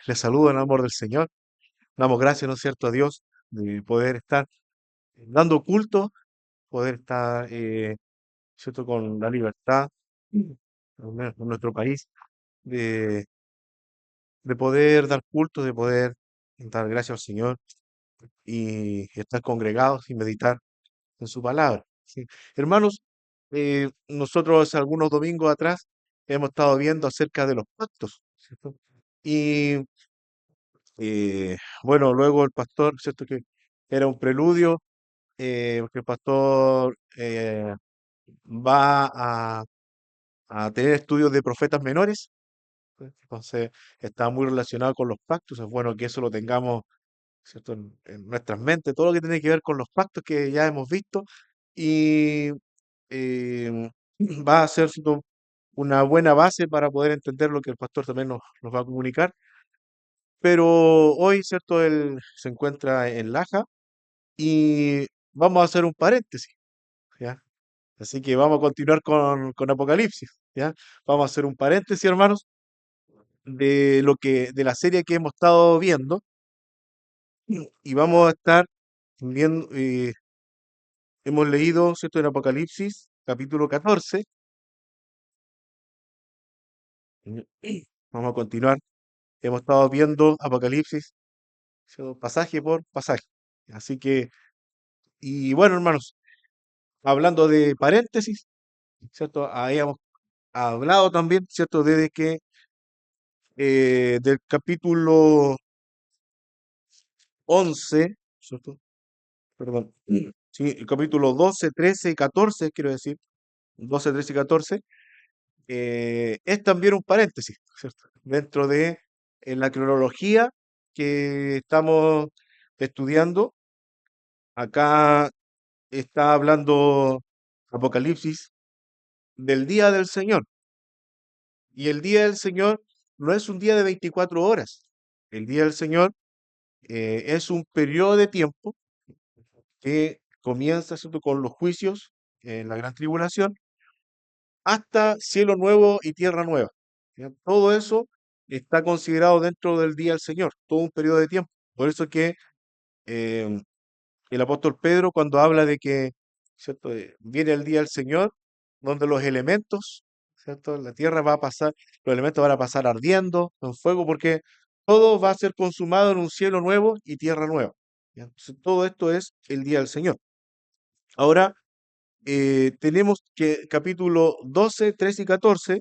Les saludo en el amor del Señor. Damos gracias, ¿no es cierto?, a Dios de poder estar dando culto, poder estar, ¿cierto?, con la libertad en nuestro país, de, de poder dar culto, de poder dar gracias al Señor y estar congregados y meditar en su palabra. ¿Sí? Hermanos, nosotros algunos domingos atrás hemos estado viendo acerca de los pactos, ¿cierto? Y bueno, luego el pastor, ¿cierto? Que era un preludio, porque el pastor va a tener estudios de profetas menores, ¿sí? Entonces está muy relacionado con los pactos. Es bueno que eso lo tengamos, ¿cierto? En nuestras mentes, todo lo que tiene que ver con los pactos que ya hemos visto, y eh, va a ser, ¿cierto?, una buena base para poder entender lo que el pastor también nos va a comunicar. Pero hoy, ¿cierto? Él se encuentra en Laja y vamos a hacer un paréntesis, ¿ya? Así que vamos a continuar con Apocalipsis, ¿ya? Vamos a hacer un paréntesis, hermanos, de la serie que hemos estado viendo, y vamos a estar viendo, hemos leído, ¿cierto?, en Apocalipsis, capítulo 14. Vamos a continuar. Hemos estado viendo Apocalipsis, ¿cierto?, pasaje por pasaje. Así que, y bueno, hermanos, hablando de paréntesis, ¿cierto? Habíamos hablado también, ¿cierto? Desde que del capítulo 11, ¿cierto? Perdón. Sí, el capítulo 12, 13 y 14, quiero decir, 12, 13 y 14, es también un paréntesis, ¿cierto? Dentro de la cronología que estamos estudiando. Acá está hablando Apocalipsis del día del Señor. Y el día del Señor no es un día de 24 horas. El día del Señor es un periodo de tiempo que comienza, ¿cierto?, con los juicios en la gran tribulación hasta cielo nuevo y tierra nueva. ¿Ya? Todo eso está considerado dentro del día del Señor, todo un periodo de tiempo. Por eso que eh, el apóstol Pedro, cuando habla de que, ¿cierto?, viene el día del Señor, donde los elementos, ¿cierto?, la tierra va a pasar, los elementos van a pasar ardiendo en fuego, porque todo va a ser consumado en un cielo nuevo y tierra nueva. ¿Ya? Entonces, todo esto es el día del Señor. Ahora, tenemos que capítulo 12, 13 y 14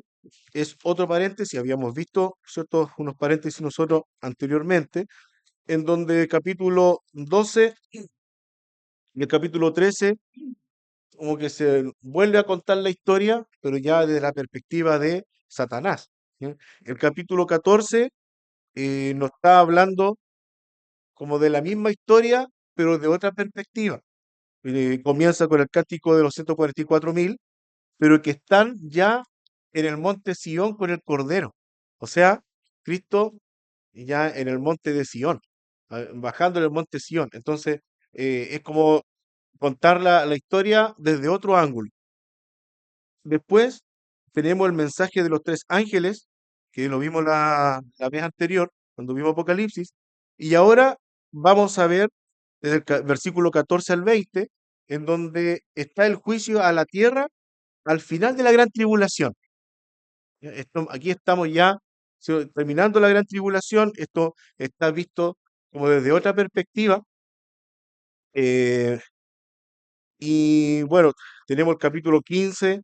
es otro paréntesis. Habíamos visto, ¿cierto?, unos paréntesis nosotros anteriormente, en donde capítulo 12 y el capítulo 13 como que se vuelve a contar la historia, pero ya desde la perspectiva de Satanás. ¿Ya? El capítulo 14 nos está hablando como de la misma historia, pero de otra perspectiva. Comienza con el cántico de los 144.000, pero que están ya en el monte Sión con el Cordero. O sea, Cristo ya en el monte de Sión, bajando en el monte Sión. Entonces, es como contar la historia desde otro ángulo. Después tenemos el mensaje de los tres ángeles, que lo vimos la vez anterior, cuando vimos Apocalipsis, y ahora vamos a ver desde el versículo 14 al 20, en donde está el juicio a la tierra al final de la gran tribulación. Ya, aquí estamos ya, ¿sí?, terminando la gran tribulación. Esto está visto como desde otra perspectiva. eh, y bueno, tenemos el capítulo 15,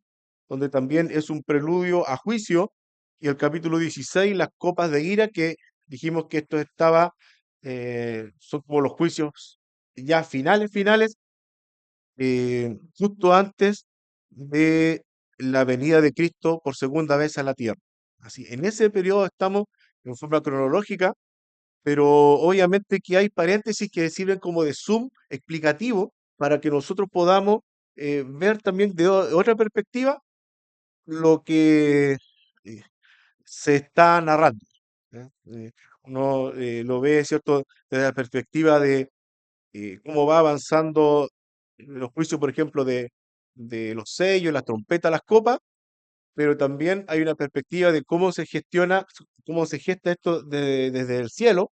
donde también es un preludio a juicio, y el capítulo 16, las copas de ira, que dijimos que esto estaba, son como los juicios ya finales, finales, justo antes de la venida de Cristo por segunda vez a la tierra. Así, en ese periodo estamos en forma cronológica, pero obviamente que hay paréntesis que sirven como de zoom explicativo para que nosotros podamos ver también de otra perspectiva lo que eh, se está narrando. ¿Ya? Uno lo ve, ¿cierto?, desde la perspectiva de cómo va avanzando los juicios, por ejemplo, de los sellos, las trompetas, las copas, pero también hay una perspectiva de cómo se gestiona, cómo se gesta esto desde el cielo,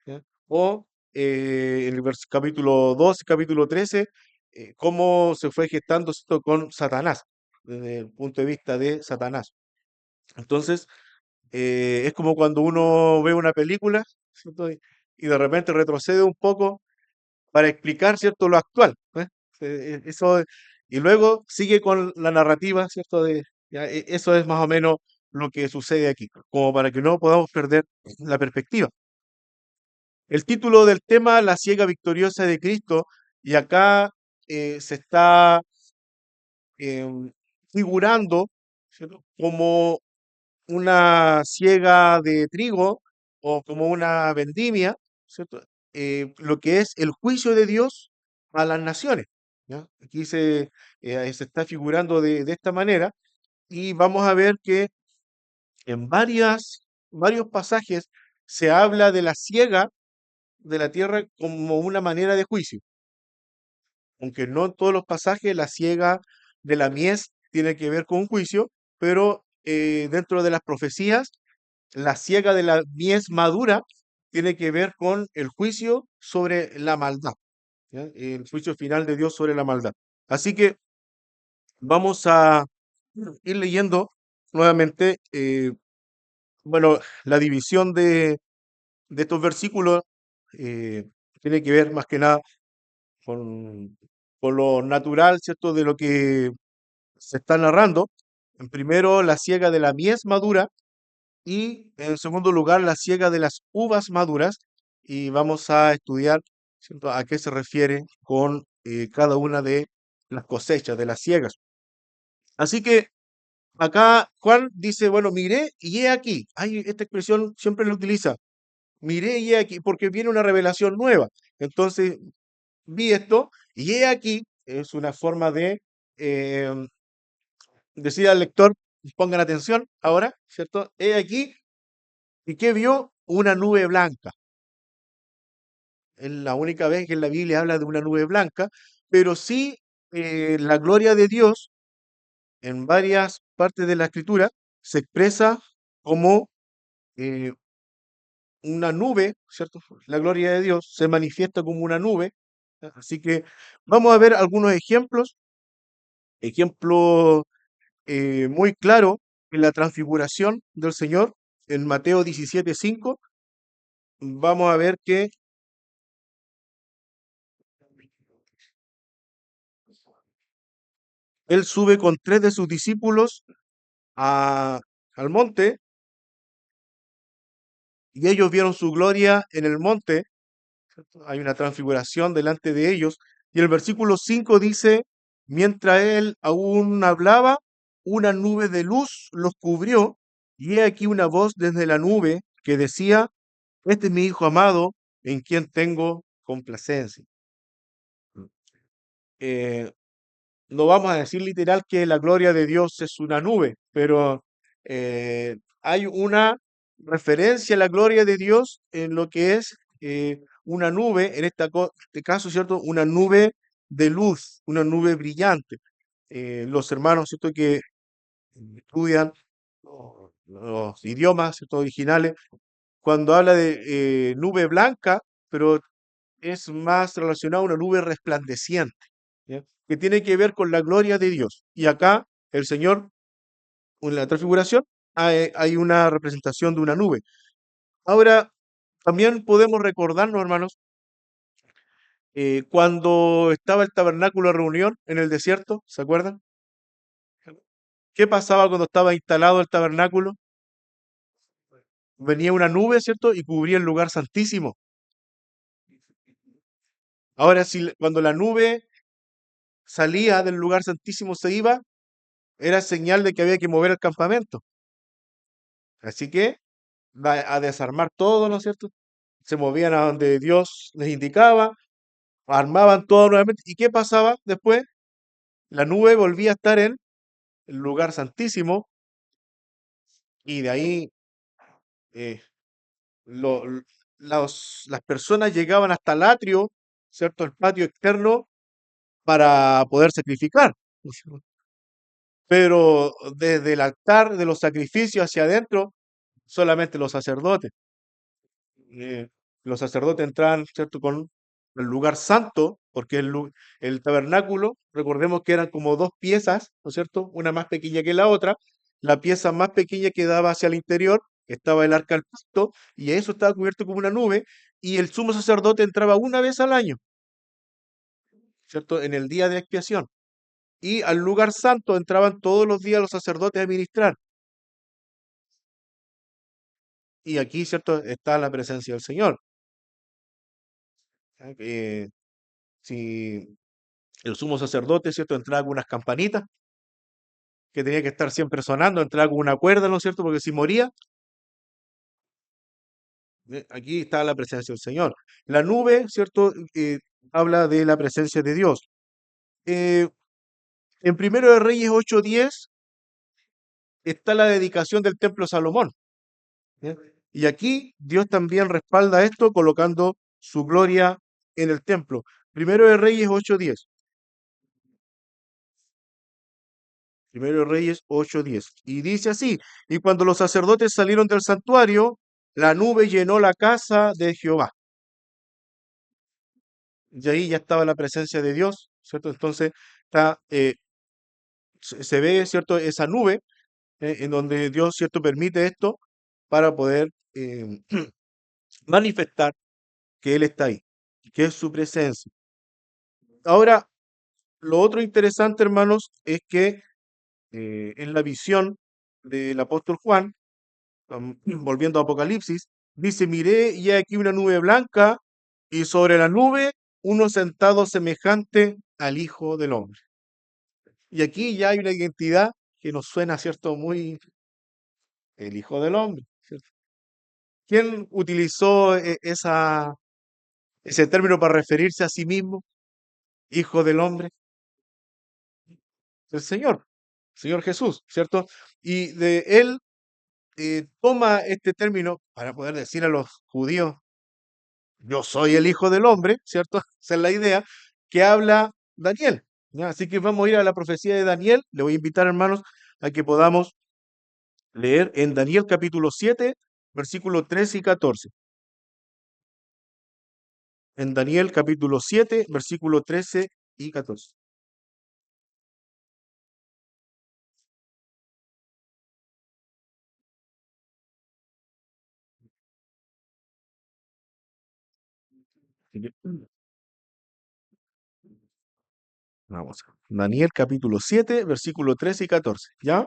¿ya? O en el capítulo 2, capítulo 13, cómo se fue gestando esto con Satanás, desde el punto de vista de Satanás. Entonces, es como cuando uno ve una película, ¿cierto? Y de repente retrocede un poco para explicar, ¿cierto?, lo actual, ¿eh? Eso, y luego sigue con la narrativa, ¿cierto? Eso es más o menos lo que sucede aquí, como para que no podamos perder la perspectiva. El título del tema, La ciega victoriosa de Cristo, y acá se está em, figurando, ¿cierto?, como una siega de trigo o como una vendimia, ¿cierto? Lo que es el juicio de Dios a las naciones, ¿ya? Aquí se está figurando de esta manera y vamos a ver que en varios pasajes se habla de la siega de la tierra como una manera de juicio, aunque no en todos los pasajes la siega de la mies tiene que ver con un juicio, pero dentro de las profecías la siega de la mies madura tiene que ver con el juicio sobre la maldad, ¿ya? El juicio final de Dios sobre la maldad. Así que vamos a ir leyendo nuevamente, bueno, la división de estos versículos eh, tiene que ver más que nada con, con lo natural, ¿cierto?, de lo que se está narrando. En primero, la siega de la mies madura, y en segundo lugar la siega de las uvas maduras, y vamos a estudiar, ¿cierto?, a qué se refiere con cada una de las cosechas, de las siegas. Así que acá Juan dice, bueno, miré y he aquí. Hay esta expresión siempre lo utiliza, miré y he aquí, porque viene una revelación nueva. Entonces vi esto y he aquí, es una forma de eh, decir al lector, pongan atención ahora, ¿cierto? He aquí. ¿Y qué vio? Una nube blanca. Es la única vez que en la Biblia habla de una nube blanca, pero sí la gloria de Dios en varias partes de la Escritura se expresa como eh, una nube, ¿cierto? La gloria de Dios se manifiesta como una nube. ¿Ya? Así que vamos a ver algunos ejemplos muy claros en la transfiguración del Señor. En Mateo 17:5 vamos a ver que Él sube con tres de sus discípulos a- al monte y ellos vieron su gloria en el monte. ¿Cierto? Hay una transfiguración delante de ellos. Y el versículo 5 dice, mientras él aún hablaba, una nube de luz los cubrió y he aquí una voz desde la nube que decía, este es mi hijo amado en quien tengo complacencia. Eh, no vamos a decir literal que la gloria de Dios es una nube, pero hay una referencia a la gloria de Dios en lo que es una nube, en este caso, ¿cierto? Una nube de luz, una nube brillante. Los hermanos, ¿cierto?, que estudian los idiomas, ¿cierto?, originales, cuando habla de nube blanca, pero es más relacionado a una nube resplandeciente, ¿ya? Que tiene que ver con la gloria de Dios. Y acá el Señor, en la transfiguración, hay una representación de una nube. Ahora, también podemos recordarnos, hermanos, cuando estaba el tabernáculo de reunión en el desierto, ¿se acuerdan? ¿Qué pasaba cuando estaba instalado el tabernáculo? Venía una nube, ¿cierto? Y cubría el lugar santísimo. Ahora, cuando la nube salía del lugar santísimo, se iba, era señal de que había que mover el campamento. Así que va a desarmar todo, ¿no es cierto? Se movían a donde Dios les indicaba, armaban todo nuevamente. ¿Y qué pasaba después? La nube volvía a estar en el lugar santísimo y de ahí eh, lo- l- las personas llegaban hasta el atrio, ¿cierto? El patio externo para poder sacrificar. pero desde el altar de los sacrificios hacia adentro, solamente los sacerdotes. eh, los sacerdotes entraban, ¿cierto?, con el lugar santo, porque el tabernáculo, recordemos que eran como dos piezas, ¿no es cierto?, una más pequeña que la otra. La pieza más pequeña que daba hacia el interior estaba el arca del pacto, y eso estaba cubierto con una nube, y el sumo sacerdote entraba una vez al año, ¿cierto?, en el día de expiación. Y al lugar santo entraban todos los días los sacerdotes a ministrar. Y aquí, ¿cierto?, está la presencia del Señor. ¿Ya? Si el sumo sacerdote, ¿cierto?, entraba con unas campanitas que tenía que estar siempre sonando, entraba con una cuerda, ¿no es cierto?, porque si moría, aquí está la presencia del Señor. La nube, ¿cierto?, habla de la presencia de Dios. Eh, en Primero de Reyes 8:10 está la dedicación del templo a Salomón. ¿Ya? Y aquí Dios también respalda esto colocando su gloria en el templo. Primero de Reyes 8:10. Primero de Reyes 8:10. Y dice así: y cuando los sacerdotes salieron del santuario, la nube llenó la casa de Jehová. Y ahí ya estaba la presencia de Dios, ¿cierto? Entonces está, se ve, ¿cierto?, esa nube, en donde Dios, ¿cierto?, permite esto para poder manifestar que Él está ahí, que es su presencia. Ahora, lo otro interesante, hermanos, es que en la visión del apóstol Juan, volviendo a Apocalipsis, dice: miré y he aquí una nube blanca, y sobre la nube uno sentado semejante al Hijo del Hombre. Y aquí ya hay una identidad que nos suena, ¿cierto?, muy el Hijo del Hombre, ¿cierto? ¿Quién utilizó ese término para referirse a sí mismo, Hijo del Hombre? El Señor Jesús, ¿cierto? Y de él toma este término para poder decir a los judíos: yo soy el Hijo del Hombre, ¿cierto? Esa es la idea que habla Daniel. ¿Ya? Así que vamos a ir a la profecía de Daniel. Le voy a invitar, hermanos, a que podamos leer en Daniel capítulo 7, versículos 13 y 14. En Daniel capítulo 7, versículo 13 y 14. Así que, vamos. Daniel capítulo 7, versículo 13 y 14. ¿Ya?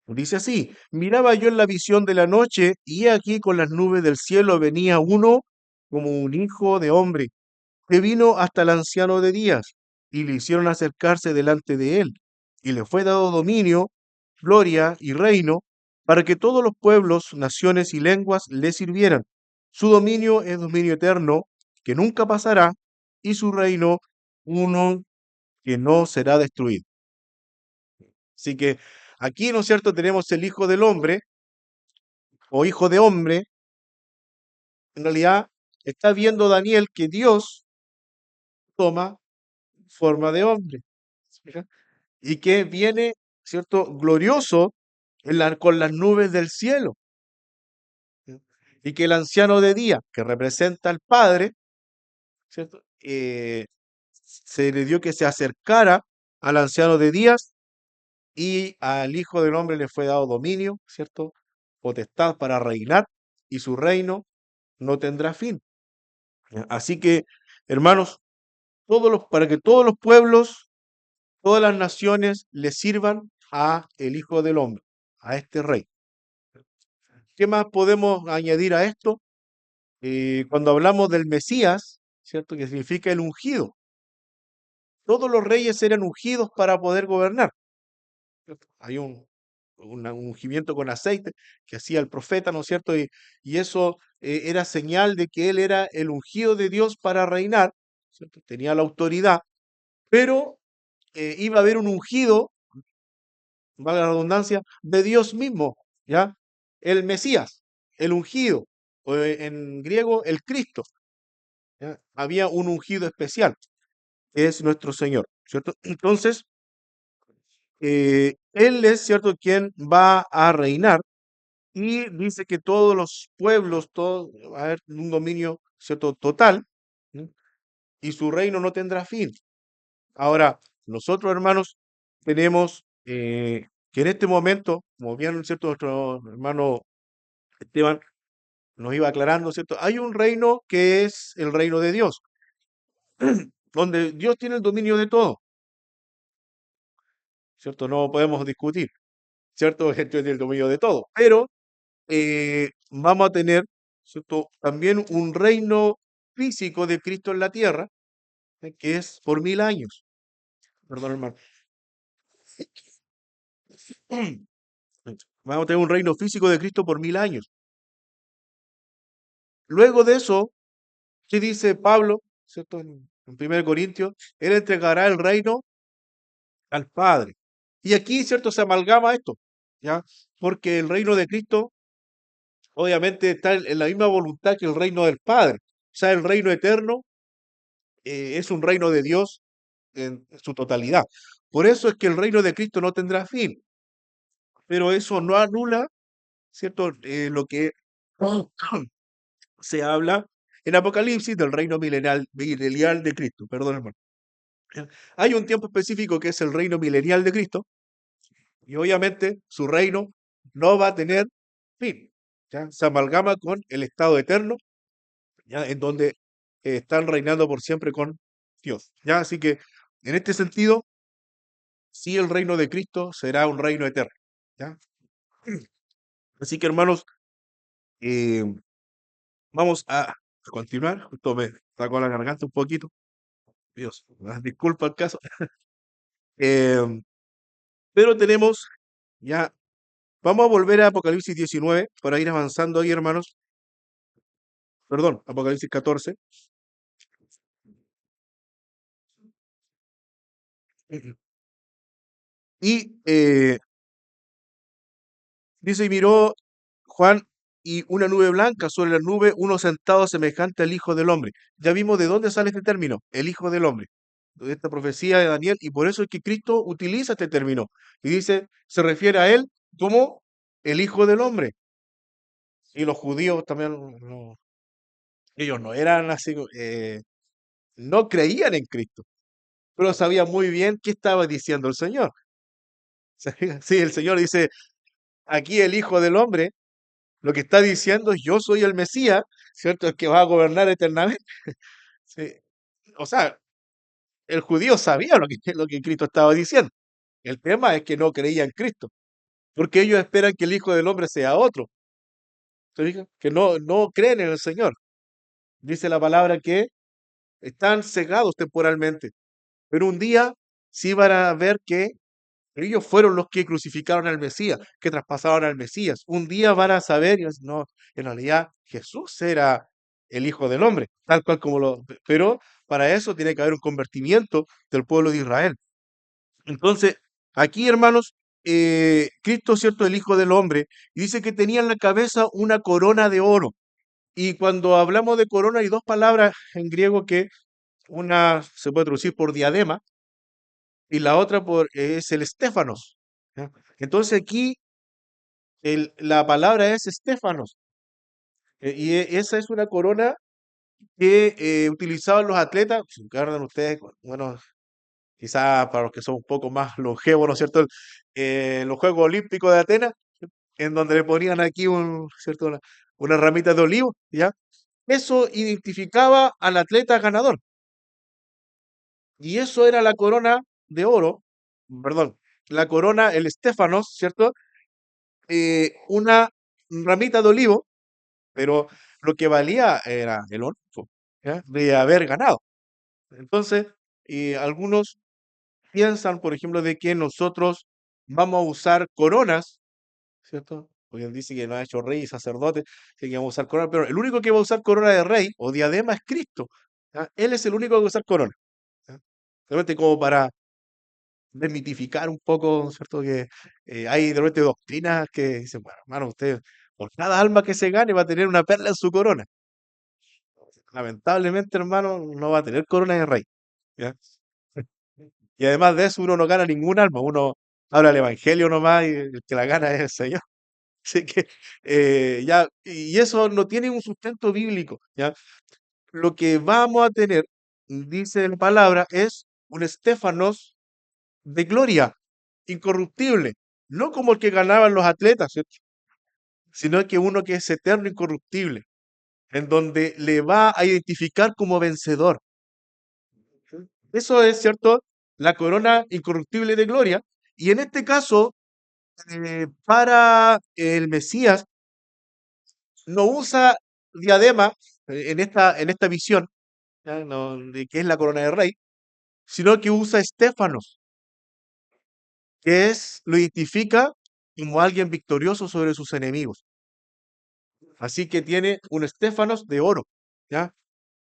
Dice así: miraba yo en la visión de la noche, y he aquí con las nubes del cielo venía uno como un hijo de hombre, que vino hasta el anciano de días, y le hicieron acercarse delante de él, y le fue dado dominio, gloria y reino, para que todos los pueblos, naciones y lenguas le sirvieran. Su dominio es dominio eterno, que nunca pasará, y su reino uno que no será destruido. Así que aquí, ¿no es cierto?, tenemos el Hijo del Hombre, o Hijo de Hombre. En realidad está viendo Daniel que Dios toma forma de hombre. ¿Sí? Y que viene, ¿cierto?, glorioso con las nubes del cielo. ¿Sí? Y que el anciano de día, que representa al Padre, ¿cierto?, se le dio que se acercara al anciano de días, y al Hijo del Hombre le fue dado dominio, ¿cierto?, potestad para reinar, y su reino no tendrá fin. ¿Ya? Así que, hermanos, para que todos los pueblos, todas las naciones le sirvan a el Hijo del Hombre, a este rey. ¿Qué más podemos añadir a esto? Cuando hablamos del Mesías, ¿cierto?, que significa el ungido, todos los reyes eran ungidos para poder gobernar, ¿cierto? Hay un ungimiento con aceite que hacía el profeta, ¿no es cierto? Y eso era señal de que él era el ungido de Dios para reinar, ¿cierto? Tenía la autoridad, pero iba a haber un ungido, valga la redundancia, de Dios mismo, ¿ya? El Mesías, el ungido, o en griego el Cristo, ¿ya? Había un ungido especial, que es nuestro Señor, ¿cierto? Entonces, Él es cierto quien va a reinar y dice que todos los pueblos, todo, va a haber un dominio cierto total, ¿no? Y su reino no tendrá fin. Ahora, nosotros, hermanos, tenemos que en este momento, como bien, ¿cierto? Nuestro hermano Esteban nos iba aclarando, ¿cierto? Hay un reino que es el reino de Dios, donde Dios tiene el dominio de todo, ¿cierto? No podemos discutir, ¿cierto? Él tiene el dominio de todo, pero vamos a tener, ¿cierto? También un reino físico de Cristo en la tierra, que es por 1000 años. Perdón, hermano. Vamos a tener un reino físico de Cristo por 1000 años. Luego de eso, ¿qué dice Pablo? ¿Cierto? En 1 Corintios, Él entregará el reino al Padre. Y aquí, ¿cierto? Se amalgama esto, ¿ya? Porque el reino de Cristo, obviamente, está en la misma voluntad que el reino del Padre. O sea, el reino eterno es un reino de Dios en su totalidad. Por eso es que el reino de Cristo no tendrá fin. Pero eso no anula, ¿cierto? Lo que se habla en Apocalipsis del reino milenial de Cristo. Perdón, hermano. Hay un tiempo específico que es el reino milenial de Cristo y obviamente su reino no va a tener fin. ¿Ya? Se amalgama con el estado eterno, ¿ya? En donde están reinando por siempre con Dios. ¿Ya? Así que en este sentido, sí el reino de Cristo será un reino eterno. ¿Ya? Así que hermanos, eh, vamos a continuar. Justo me sacó la garganta un poquito. Dios, disculpa el caso. Em, pero tenemos ya, vamos a volver a Apocalipsis 19 para ir avanzando ahí, hermanos. Perdón, Apocalipsis 14. Y dice, y miró Juan y una nube blanca, sobre la nube uno sentado semejante al Hijo del Hombre. Ya vimos de dónde sale este término, el Hijo del Hombre, de esta profecía de Daniel, y por eso es que Cristo utiliza este término. Y dice, se refiere a él como el Hijo del Hombre. Y los judíos también, ellos no eran así, no creían en Cristo, pero sabían muy bien qué estaba diciendo el Señor. Sí, el Señor dice, aquí el Hijo del Hombre, lo que está diciendo es yo soy el Mesías, ¿cierto? El que va a gobernar eternamente. Sí. O sea, el judío sabía lo que Cristo estaba diciendo. El tema es que no creía en Cristo, porque ellos esperan que el Hijo del Hombre sea otro. ¿Se fijan? Que no creen en el Señor. Dice la palabra que están cegados temporalmente, pero un día sí van a ver que ellos fueron los que crucificaron al Mesías, que traspasaron al Mesías. Un día van a saber, y van a decir, no, en realidad Jesús era el Hijo del Hombre, tal cual como lo... Pero para eso tiene que haber un convertimiento del pueblo de Israel. Entonces, aquí, hermanos, Cristo, ¿cierto? El Hijo del Hombre, y dice que tenía en la cabeza una corona de oro. Y cuando hablamos de corona, hay dos palabras en griego que una se puede traducir por diadema y la otra es el estéfanos. ¿Ya? Entonces aquí la palabra es estéfanos. Esa es una corona que utilizaban los atletas. Se encargan ustedes, bueno, quizás para los que son un poco más longevos, ¿no es cierto? Los Juegos Olímpicos de Atenas, en donde le ponían aquí ¿cierto? Una ramita de olivo, ¿ya? Eso identificaba al atleta ganador. Y eso era la corona de oro, perdón, la corona, el estéfanos, ¿cierto? Una ramita de olivo, pero lo que valía era el honor, po, ¿ya? De haber ganado. Entonces, algunos piensan, por ejemplo, de que nosotros vamos a usar coronas, ¿cierto? Porque él dice que nos ha hecho rey y sacerdote, así que vamos a usar corona, pero el único que va a usar corona de rey o diadema es Cristo. ¿Ya? Él es el único que va a usar corona. ¿Ya? Realmente como para desmitificar un poco, ¿cierto? Que hay de repente doctrinas que dicen, bueno, hermano, usted por cada alma que se gane va a tener una perla en su corona. Lamentablemente, hermano, no va a tener corona de rey. ¿Ya? Y además de eso, uno no gana ningún alma, uno habla el Evangelio nomás y el que la gana es el Señor. Así que ya, y eso no tiene un sustento bíblico, ¿ya? Lo que vamos a tener, dice la palabra, es un estéfanos de gloria, incorruptible, no como el que ganaban los atletas, ¿cierto? Sino que uno que es eterno, incorruptible, en donde le va a identificar como vencedor. Eso es, ¿cierto? La corona incorruptible de gloria. Y en este caso, para el Mesías, no usa diadema en esta visión, ¿ya? De que es la corona de rey, sino que usa estéfanos, que es, lo identifica como alguien victorioso sobre sus enemigos. Así que tiene un estéfanos de oro, ¿ya?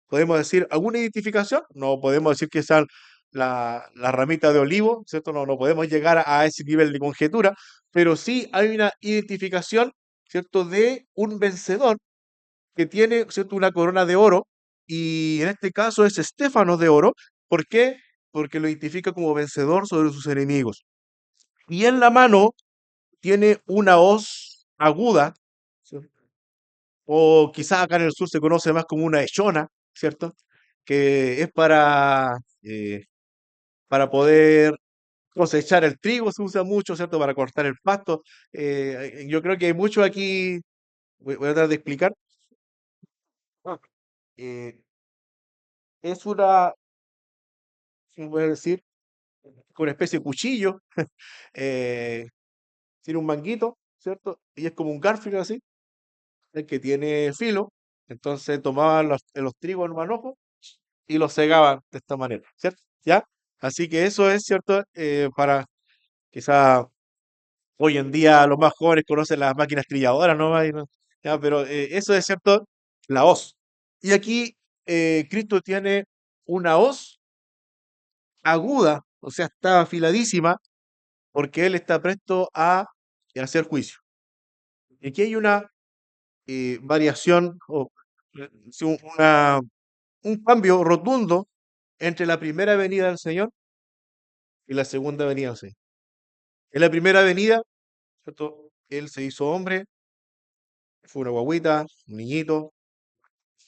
¿Podemos decir alguna identificación? No podemos decir que sea la ramita de olivo, ¿cierto? No, no podemos llegar a ese nivel de conjetura, pero sí hay una identificación, ¿cierto? De un vencedor que tiene, ¿cierto? Una corona de oro, y en este caso es estéfano de oro. ¿Por qué? Porque lo identifica como vencedor sobre sus enemigos. Y en la mano tiene una hoz aguda, ¿cierto? O quizás acá en el sur se conoce más como una echona, ¿cierto? Que es eh, para poder cosechar el trigo, se usa mucho, ¿cierto? Para cortar el pasto. Yo creo que hay mucho aquí, voy a tratar de explicar. Ah, eh, es una, ¿cómo voy a decir? Una especie de cuchillo, eh, tiene un manguito, ¿cierto? Y es como un garfio así, el que tiene filo. Entonces tomaban los trigos en manojo y los segaban de esta manera, ¿cierto? ¿Ya? Así que eso es, ¿cierto? Para quizá hoy en día los más jóvenes conocen las máquinas trilladoras, ¿no? Ya, pero eso es, ¿cierto? La hoz. Y aquí Cristo tiene una hoz aguda, o sea, está afiladísima, porque Él está presto a hacer juicio. Y aquí hay una variación o sí, un cambio rotundo entre la primera venida del Señor y la segunda venida del Señor. En la primera venida, ¿cierto? Él se hizo hombre, fue una guagüita, un niñito,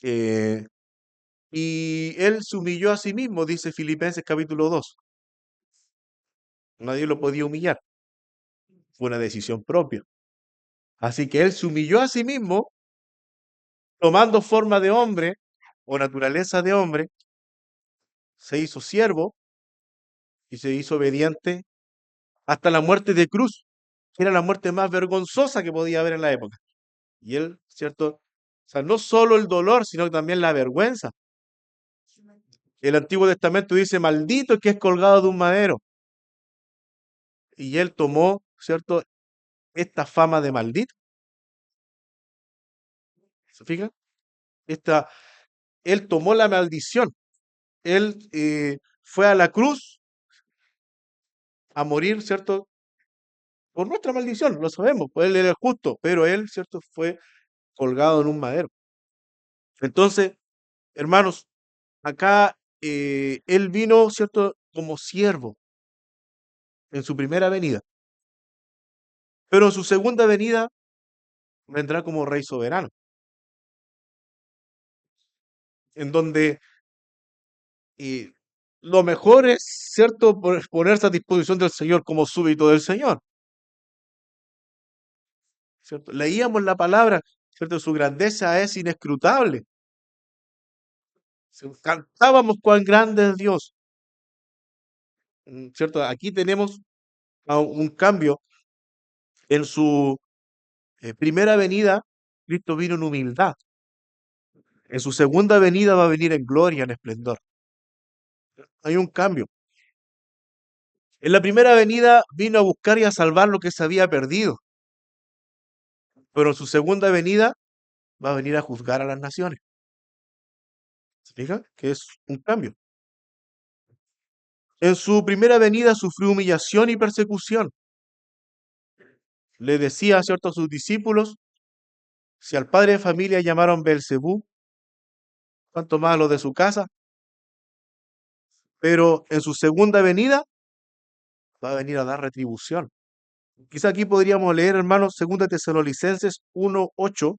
eh, y él se humilló a sí mismo, dice Filipenses capítulo 2. Nadie lo podía humillar, fue una decisión propia. Así que él se humilló a sí mismo, tomando forma de hombre o naturaleza de hombre, se hizo siervo y se hizo obediente hasta la muerte de cruz, que era la muerte más vergonzosa que podía haber en la época. Y él, ¿cierto? O sea, no solo el dolor, sino también la vergüenza. El Antiguo Testamento dice, maldito el que es colgado de un madero. Y él tomó, ¿cierto? Esta fama de maldito. ¿Se fijan? Esta, él tomó la maldición. Él fue a la cruz a morir, ¿cierto? Por nuestra maldición, lo sabemos, pues él era el justo, pero él, ¿cierto? Fue colgado en un madero. Entonces, hermanos, acá él vino, ¿cierto? Como siervo en su primera venida, pero en su segunda venida vendrá como rey soberano, en donde lo mejor es, ¿cierto?, ponerse a disposición del Señor como súbdito del Señor, ¿cierto? Leíamos la palabra, ¿cierto? Su grandeza es inescrutable. Cantábamos cuán grande es Dios, ¿cierto? Aquí tenemos un cambio en su primera venida. Cristo vino en humildad. En su segunda venida va a venir en gloria, en esplendor. Hay un cambio. En la primera venida vino a buscar y a salvar lo que se había perdido, pero en su segunda venida va a venir a juzgar a las naciones. ¿Se fijan? Que es un cambio. En su primera venida sufrió humillación y persecución. Le decía, ¿cierto?, a sus discípulos, si al padre de familia llamaron Belcebú, cuánto más a los de su casa. Pero en su segunda venida va a venir a dar retribución. Quizá aquí podríamos leer, hermanos, 2 Tesalonicenses 1:8,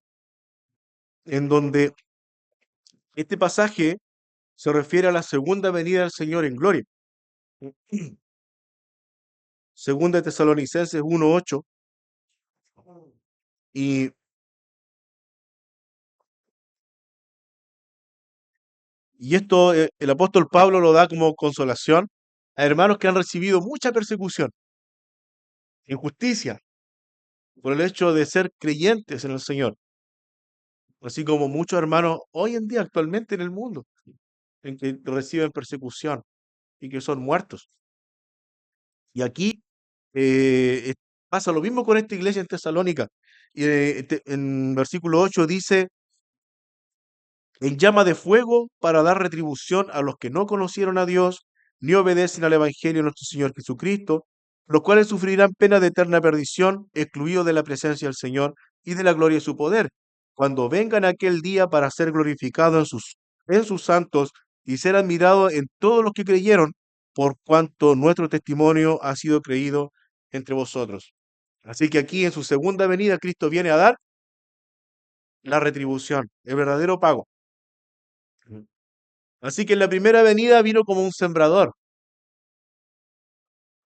en donde este pasaje se refiere a la segunda venida del Señor en gloria. 2 Tesalonicenses 1:8, y, y esto el apóstol Pablo lo da como consolación a hermanos que han recibido mucha persecución, injusticia, por el hecho de ser creyentes en el Señor, así como muchos hermanos hoy en día actualmente en el mundo, en que reciben persecución y que son muertos. Y aquí pasa lo mismo con esta iglesia en Tesalónica. Y, en versículo 8 dice, en llama de fuego para dar retribución a los que no conocieron a Dios ni obedecen al Evangelio de nuestro Señor Jesucristo, los cuales sufrirán pena de eterna perdición, excluidos de la presencia del Señor y de la gloria de su poder, cuando vengan aquel día para ser glorificado en sus santos y ser admirado en todos los que creyeron, por cuanto nuestro testimonio ha sido creído entre vosotros. Así que aquí en su segunda venida Cristo viene a dar la retribución, el verdadero pago. Así que en la primera venida vino como un sembrador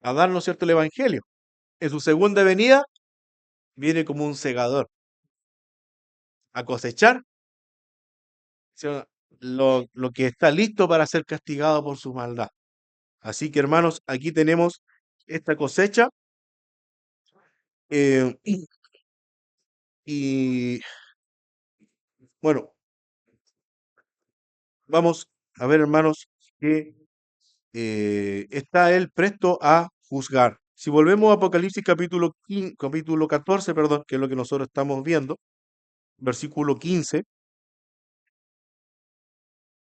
a darnos, ¿cierto?, el Evangelio. En su segunda venida viene como un segador a cosechar, ¿cierto?, lo que está listo para ser castigado por su maldad. Así que, hermanos, aquí tenemos esta cosecha. eh, y bueno, vamos a ver, hermanos, que está él presto a juzgar. Si volvemos a Apocalipsis capítulo 14, perdón, que es lo que nosotros estamos viendo, versículo 15,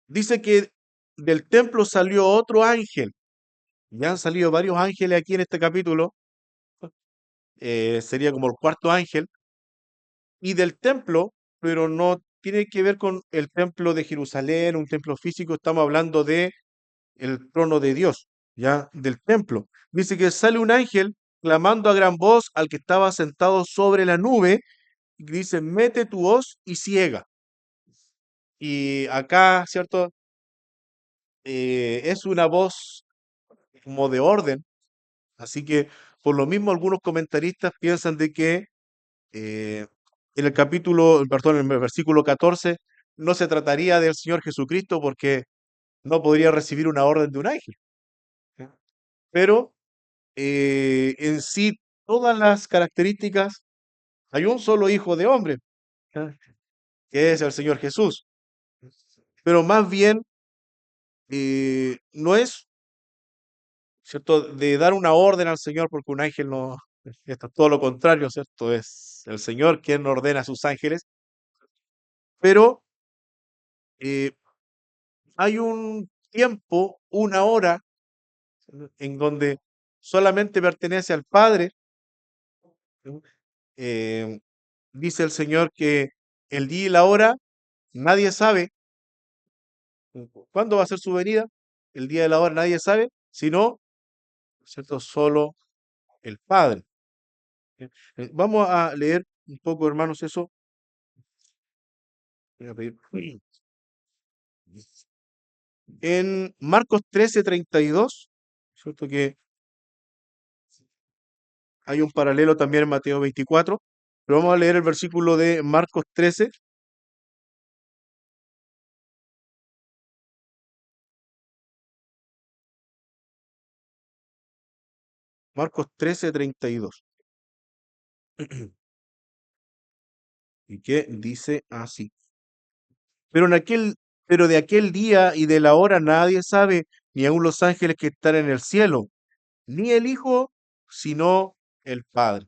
dice que del templo salió otro ángel. Ya han salido varios ángeles aquí en este capítulo, sería como el cuarto ángel, y del templo, pero no tiene que ver con el templo de Jerusalén, un templo físico, estamos hablando de el trono de Dios, ya del templo. Dice que sale un ángel clamando a gran voz al que estaba sentado sobre la nube, y dice, mete tu hoz y ciega. Y acá, ¿cierto? Es una voz como de orden. Así que, por lo mismo, algunos comentaristas piensan de que eh, en el perdón, en el versículo 14, no se trataría del Señor Jesucristo porque no podría recibir una orden de un ángel. ¿Ya? Pero en sí, todas las características, hay un solo hijo de hombre, ¿ya?, que es el Señor Jesús. Pero más bien, no es, ¿cierto?, de dar una orden al Señor porque un ángel no, esto es todo lo contrario, ¿cierto? Es el Señor quien ordena a sus ángeles, pero eh, hay un tiempo, una hora, en donde solamente pertenece al Padre. ¿No? Eh, Dice el Señor que el día y la hora nadie sabe cuándo va a ser su venida, el día y la hora nadie sabe, sino, ¿cierto?, solo el Padre. Vamos a leer un poco, hermanos, eso. Voy a pedir. En Marcos 13:32, ¿cierto? Que hay un paralelo también en Mateo 24, pero vamos a leer el versículo de Marcos 13, Marcos 13:32. Y que dice así. Pero en aquel, pero de aquel día y de la hora nadie sabe, ni aun los ángeles que están en el cielo, ni el Hijo, sino el Padre.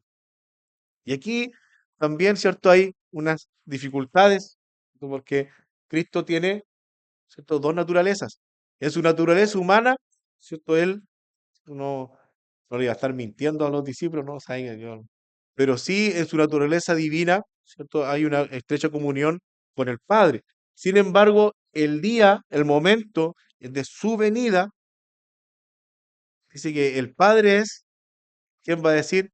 Y aquí también, ¿cierto? Hay unas dificultades, ¿no? Porque Cristo tiene, ¿cierto?, dos naturalezas. En su naturaleza humana, ¿cierto? Él no, no le iba a estar mintiendo a los discípulos, no, saben que pero sí en su naturaleza divina, ¿cierto? Hay una estrecha comunión con el Padre. Sin embargo, el día, el momento de su venida, Dice que el Padre es quien va a decir,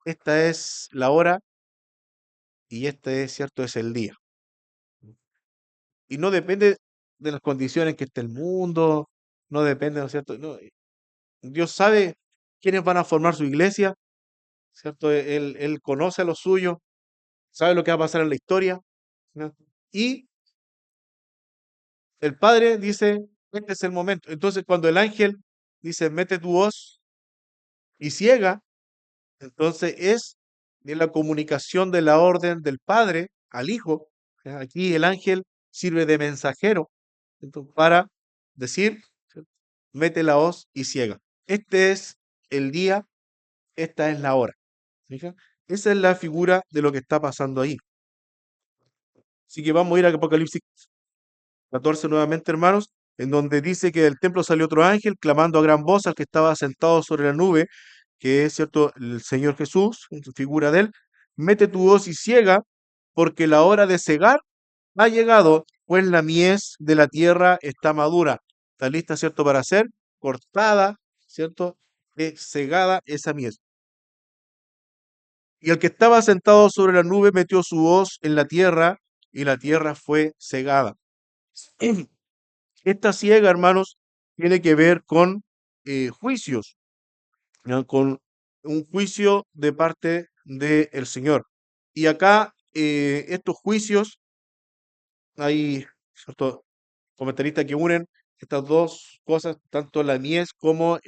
esta es la hora y este es cierto, es el día. Y no depende de las condiciones en que esté el mundo, no depende, ¿no es cierto? No, Dios sabe quiénes van a formar su iglesia, ¿cierto? Él conoce a los suyos, sabe lo que va a pasar en la historia, ¿no? Y el Padre dice, este es el momento. Entonces, cuando el ángel dice, mete tu voz y ciega, entonces es de la comunicación de la orden del Padre al Hijo. ¿Ya? Aquí el ángel sirve de mensajero, entonces, para decir, ¿cierto? Mete la hoz y ciega. Este es el día, esta es la hora. ¿Fija? Esa es la figura de lo que está pasando ahí. Así que vamos a ir a Apocalipsis 14 nuevamente, hermanos, en donde dice que del templo salió otro ángel clamando a gran voz al que estaba sentado sobre la nube, que es cierto, el Señor Jesús, en su figura de él, mete tu hoz y ciega, porque la hora de cegar ha llegado, pues la mies de la tierra está madura, está lista, cierto, para ser cortada, cierto, cegada esa mies. Y el que estaba sentado sobre la nube metió su hoz en la tierra, y la tierra fue cegada. Esta ciega, hermanos, tiene que ver con juicios, ¿no? Con un juicio de parte del Señor. Y acá estos juicios, hay ciertos comentaristas que unen estas dos cosas, tanto la mies como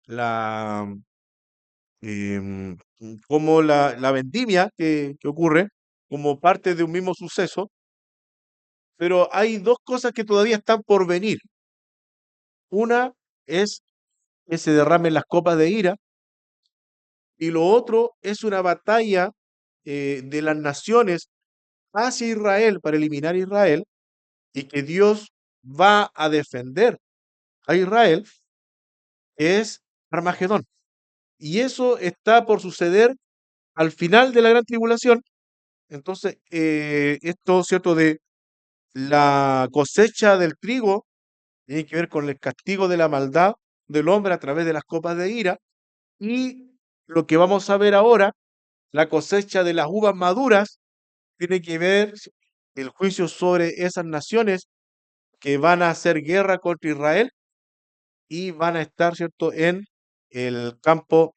la, la vendimia que ocurre como parte de un mismo suceso, pero hay dos cosas que todavía están por venir. Una es que se derramen las copas de ira, y lo otro es una batalla de las naciones hacia Israel para eliminar a Israel, y que Dios va a defender a Israel, es Armagedón. Y eso está por suceder al final de la gran tribulación. Entonces, esto, ¿cierto? De la cosecha del trigo tiene que ver con el castigo de la maldad del hombre a través de las copas de ira. Y lo que vamos a ver ahora, la cosecha de las uvas maduras, tiene que ver el juicio sobre esas naciones que van a hacer guerra contra Israel y van a estar, ¿cierto?, en el campo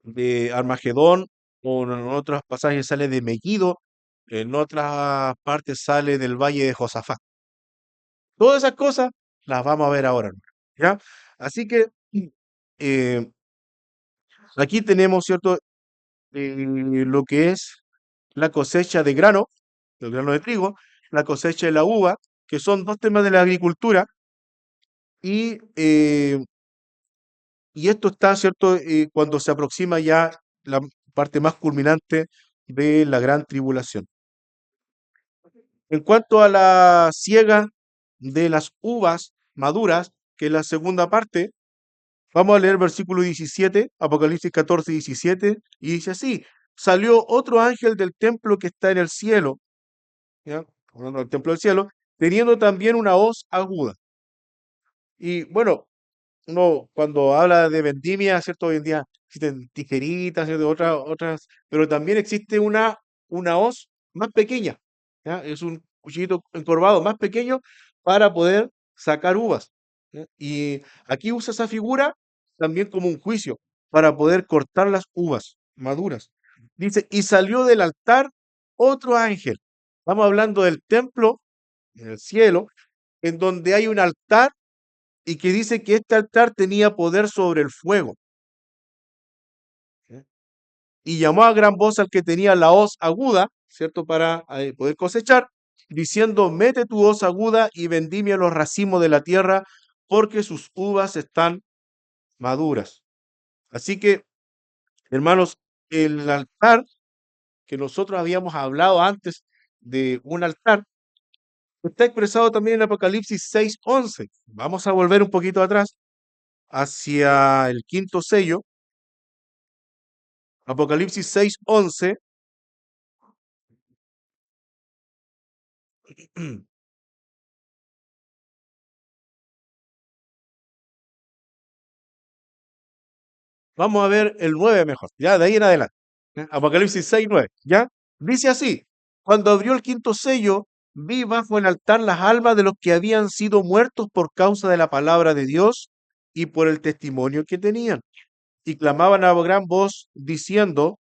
de Armagedón, o en otros pasajes sale de Megiddo, en otras partes sale del valle de Josafat. Todas esas cosas las vamos a ver ahora, hermano, ¿ya? Así que eh, aquí tenemos, ¿cierto?, lo que es la cosecha de grano, el grano de trigo, la cosecha de la uva, que son dos temas de la agricultura, y, eh, y esto está, ¿cierto?, cuando se aproxima ya la parte más culminante de la gran tribulación. En cuanto a la siega de las uvas maduras, que es la segunda parte, vamos a leer versículo 17, Apocalipsis 14, 17, y dice así: salió otro ángel del templo que está en el cielo, ¿ya? Hablando del templo del cielo, teniendo también una hoz aguda. Y bueno, uno cuando habla de vendimia, ¿cierto? Hoy en día existen tijeritas, ¿cierto? Otras, pero también existe una hoz más pequeña, ¿ya? Es un cuchillito encorvado más pequeño para poder sacar uvas, ¿ya? Y aquí usa esa figura también como un juicio para poder cortar las uvas maduras. Dice, y salió del altar otro ángel. Estamos hablando del templo en el cielo, en donde hay un altar y que dice que este altar tenía poder sobre el fuego. ¿Sí? Y llamó a gran voz al que tenía la hoz aguda, ¿cierto? Para poder cosechar, diciendo, mete tu hoz aguda y vendimia los racimos de la tierra, porque sus uvas están maduras. Así que, hermanos, el altar que nosotros habíamos hablado antes de un altar, está expresado también en Apocalipsis 6:11. Vamos a volver un poquito atrás, hacia el quinto sello. Apocalipsis 6:11, Vamos a ver el 9 mejor, ya, de ahí en adelante. ¿Ya? Apocalipsis 6 9, ¿ya? Dice así, cuando abrió el quinto sello, vi bajo el altar las almas de los que habían sido muertos por causa de la palabra de Dios y por el testimonio que tenían. Y clamaban a gran voz diciendo,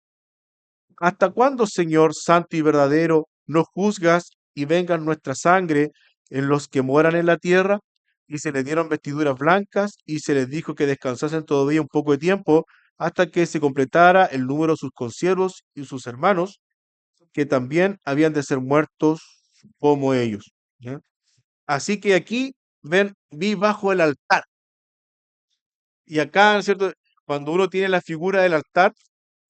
¿hasta cuándo, Señor santo y verdadero, no juzgas y vengan nuestra sangre en los que moran en la tierra? Y se les dieron vestiduras blancas y se les dijo que descansasen todavía un poco de tiempo hasta que se completara el número de sus consiervos y sus hermanos, que también habían de ser muertos como ellos. ¿Ya? Así que aquí ven, vi bajo el altar. Y acá, ¿no es cierto? Cuando uno tiene la figura del altar,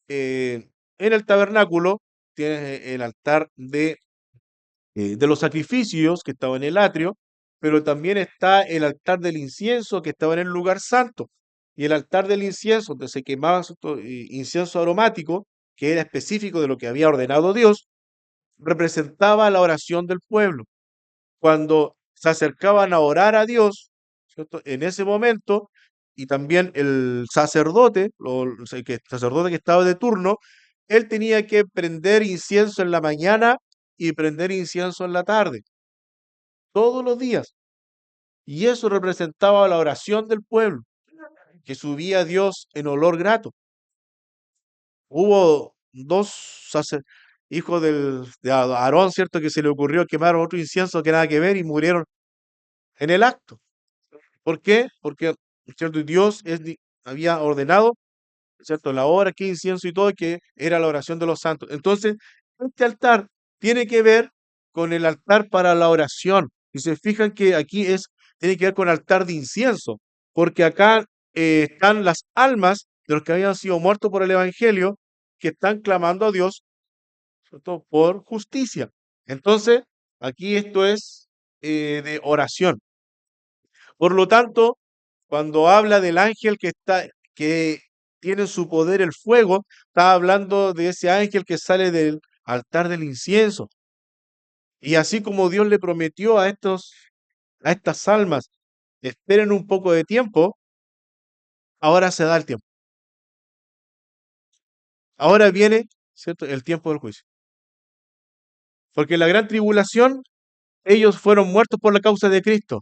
eh, en el tabernáculo tienes el altar de los sacrificios que estaba en el atrio, pero también está el altar del incienso que estaba en el lugar santo. Y el altar del incienso, donde se quemaba incienso aromático, que era específico de lo que había ordenado Dios, representaba la oración del pueblo. Cuando se acercaban a orar a Dios, ¿cierto? En ese momento, y también el sacerdote, o sea, el sacerdote que estaba de turno, él tenía que prender incienso en la mañana y prender incienso en la tarde, todos los días. Y eso representaba la oración del pueblo, que subía a Dios en olor grato. Hubo dos hijos de Aarón, ¿cierto? Que se le ocurrió quemar otro incienso que nada que ver y murieron en el acto. ¿Por qué? Porque, ¿cierto? Había ordenado, ¿cierto? La hora, qué incienso y todo, que era la oración de los santos. Entonces, este altar tiene que ver con el altar para la oración. Y se fijan que aquí tiene que ver con altar de incienso, porque acá están las almas de los que habían sido muertos por el Evangelio, que están clamando a Dios, ¿cierto? Por justicia. Entonces, aquí esto es de oración. Por lo tanto, cuando habla del ángel que tiene en su poder el fuego, está hablando de ese ángel que sale del altar del incienso. Y así como Dios le prometió a estas almas, esperen un poco de tiempo, ahora se da el tiempo. Ahora viene, ¿cierto?, el tiempo del juicio. Porque en la gran tribulación, ellos fueron muertos por la causa de Cristo.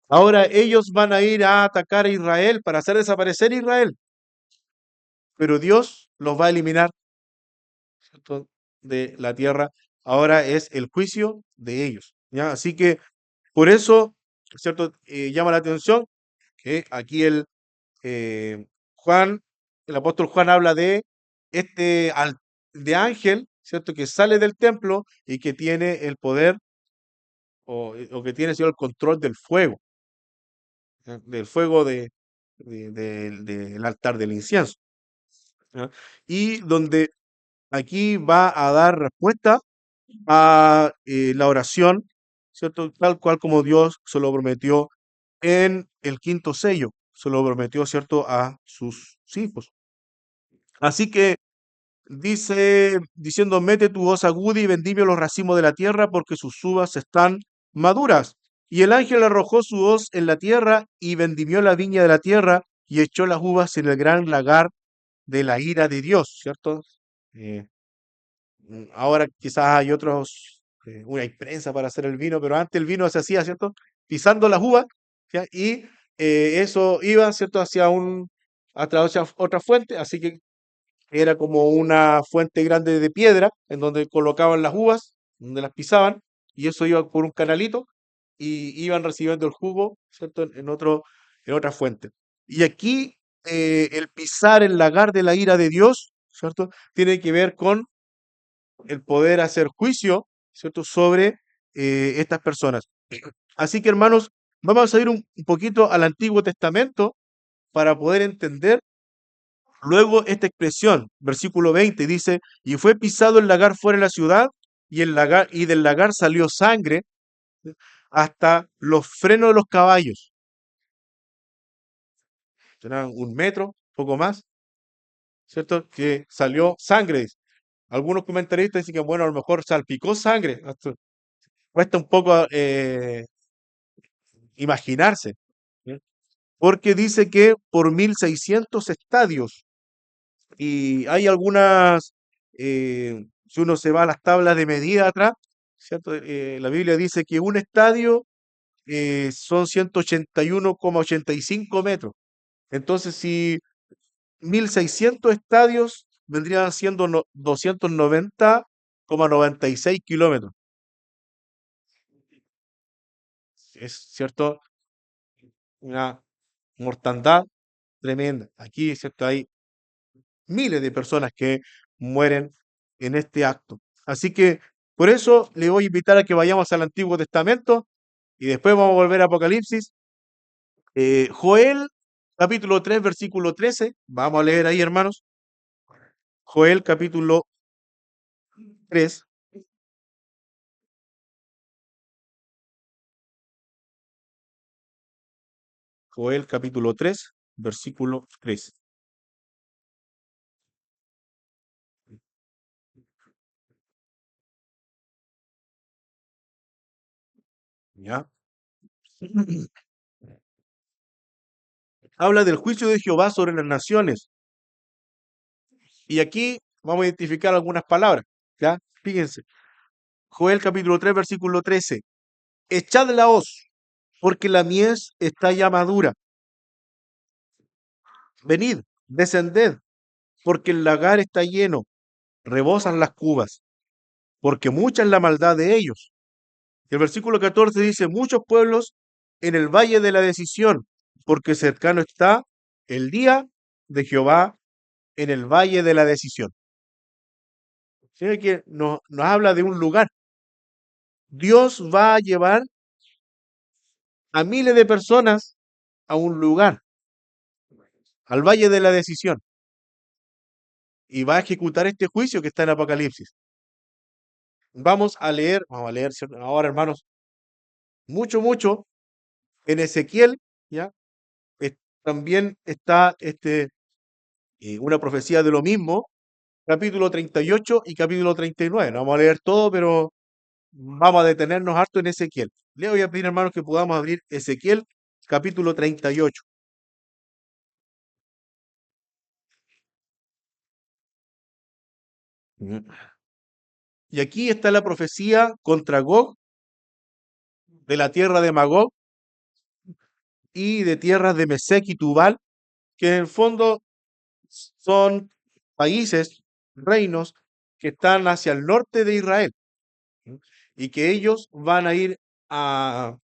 Ahora ellos van a ir a atacar a Israel para hacer desaparecer a Israel. Pero Dios los va a eliminar, ¿cierto?, de la tierra. Ahora es el juicio de ellos, ¿ya? Así que por eso, ¿cierto? Llama la atención que aquí eh, Juan, el apóstol Juan habla de de ángel, ¿cierto? Que sale del templo y que tiene el poder o que tiene, ¿cierto?, el control del fuego, ¿ya? Del fuego del altar del incienso, ¿ya? Y donde aquí va a dar respuesta a la oración, ¿cierto? Tal cual como Dios se lo prometió en el quinto sello, se lo prometió, ¿cierto?, a sus hijos. Así que diciendo, mete tu voz aguda y vendimia los racimos de la tierra, porque sus uvas están maduras. Y el ángel arrojó su hoz en la tierra y vendimió la viña de la tierra y echó las uvas en el gran lagar de la ira de Dios, ¿cierto? Eh, Ahora quizás hay hay prensa para hacer el vino, pero antes el vino se hacía, ¿cierto? Pisando las uvas, ¿ya? Y eso iba, ¿cierto?, hacia otra fuente, así que era como una fuente grande de piedra en donde colocaban las uvas, donde las pisaban, y eso iba por un canalito y iban recibiendo el jugo, ¿cierto?, en otra fuente. Y aquí el pisar el lagar de la ira de Dios, ¿cierto?, tiene que ver con el poder hacer juicio, ¿cierto?, sobre estas personas. Así que, hermanos, vamos a ir un poquito al Antiguo Testamento para poder entender luego esta expresión. Versículo 20 dice, y fue pisado el lagar fuera de la ciudad, y del lagar salió sangre hasta los frenos de los caballos. Será un metro, poco más, ¿cierto? Que salió sangre. Algunos comentaristas dicen que, bueno, a lo mejor salpicó sangre. Cuesta un poco imaginarse, ¿sí? porque dice que por 1600 estadios. Y hay algunas, si uno se va a las tablas de medida atrás, ¿cierto? La Biblia dice que un estadio son 181,85 metros. Entonces, si 1600 estadios vendrían siendo 290,96 kilómetros. Es cierto, una mortandad tremenda. Aquí, ¿cierto? Hay miles de personas que mueren en este acto. Así que por eso le voy a invitar a que vayamos al Antiguo Testamento y después vamos a volver a Apocalipsis. Joel, capítulo 3 versículo 13. Vamos a leer ahí, hermanos. Joel, capítulo 3. Joel, capítulo 3 versículo 3. ¿Ya? Habla del juicio de Jehová sobre las naciones. Y aquí vamos a identificar algunas palabras. ¿Ya? Fíjense. Joel, capítulo 3 versículo 13. Echad la hoz, porque la mies está ya madura. Venid, descended, porque el lagar está lleno, rebosan las cubas, porque mucha es la maldad de ellos. Y el versículo 14 dice, muchos pueblos en el valle de la decisión, porque cercano está el día de Jehová en el valle de la decisión. Tiene que nos habla de un lugar. Dios va a llevar a miles de personas a un lugar, al valle de la decisión, y va a ejecutar este juicio que está en Apocalipsis. Vamos a leer ahora, hermanos, mucho en Ezequiel, ¿ya? Es- También está una profecía de lo mismo, capítulo 38 y capítulo 39. No vamos a leer todo, pero vamos a detenernos harto en Ezequiel. Le voy a pedir, hermanos, que podamos abrir Ezequiel, capítulo 38. Ujú. Y aquí está la profecía contra Gog, de la tierra de Magog y de tierras de Mesec y Tubal, que en el fondo son países, reinos que están hacia el norte de Israel, ¿sí? Y que ellos van a ir a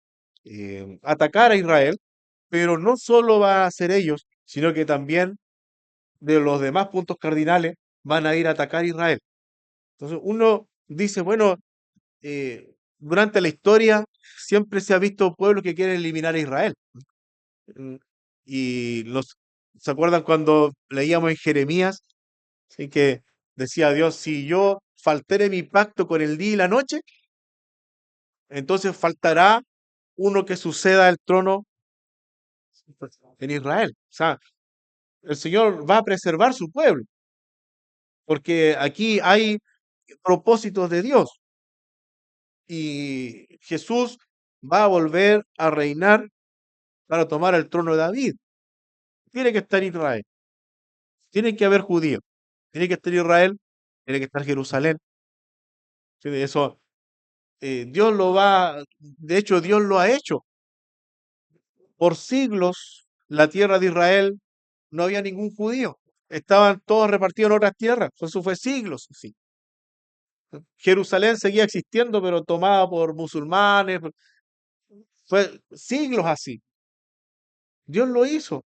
atacar a Israel, pero no solo va a ser ellos, sino que también de los demás puntos cardinales van a ir a atacar a Israel. Entonces uno dice, bueno, durante la historia siempre se ha visto pueblos que quieren eliminar a Israel. Mm, Y ¿se acuerdan cuando leíamos en Jeremías? Así que decía Dios, si yo faltare mi pacto con el día y la noche, entonces faltará uno que suceda el trono en Israel. O sea, el Señor va a preservar su pueblo, porque aquí hay propósitos de Dios y Jesús va a volver a reinar para tomar el trono de David. Tiene que estar Israel, tiene que haber judíos, tiene que estar Israel, tiene que estar Jerusalén. Sí, eso Dios lo va, de hecho Dios lo ha hecho. Por siglos, la tierra de Israel no había ningún judío. Estaban todos repartidos en otras tierras. Eso fue siglos, sí. Jerusalén seguía existiendo, pero tomada por musulmanes. Fue siglos así. Dios lo hizo.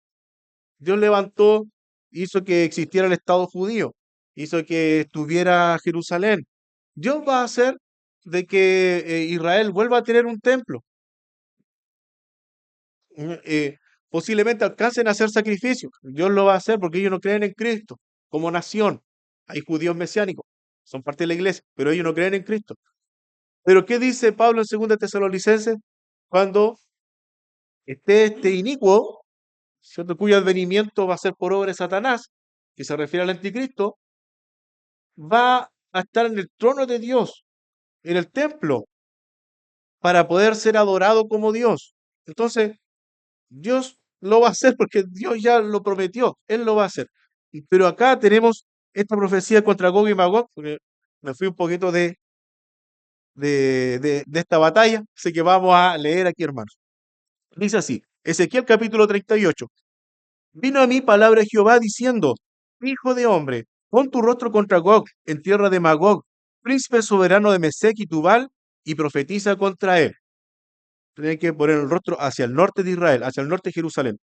Dios levantó, hizo que existiera el Estado judío, hizo que estuviera Jerusalén. Dios va a hacer de que Israel vuelva a tener un templo. Posiblemente alcancen a hacer sacrificios. Dios lo va a hacer porque ellos no creen en Cristo como nación. Hay judíos mesiánicos, son parte de la iglesia, pero ellos no creen en Cristo. Pero ¿qué dice Pablo en 2 Tesalonicenses? Cuando esté este inicuo, ¿cierto? Cuyo advenimiento va a ser por obra de Satanás, que se refiere al anticristo, va a estar en el trono de Dios, en el templo, para poder ser adorado como Dios. Entonces, Dios lo va a hacer porque Dios ya lo prometió, Él lo va a hacer. Pero acá tenemos esta profecía contra Gog y Magog, porque me fui un poquito de esta batalla, así que vamos a leer aquí, hermanos. Dice así, Ezequiel capítulo 38. Vino a mí palabra de Jehová diciendo, hijo de hombre, pon tu rostro contra Gog en tierra de Magog, príncipe soberano de Mesec y Tubal, y profetiza contra él. Tiene que poner el rostro hacia el norte de Israel, hacia el norte de Jerusalén.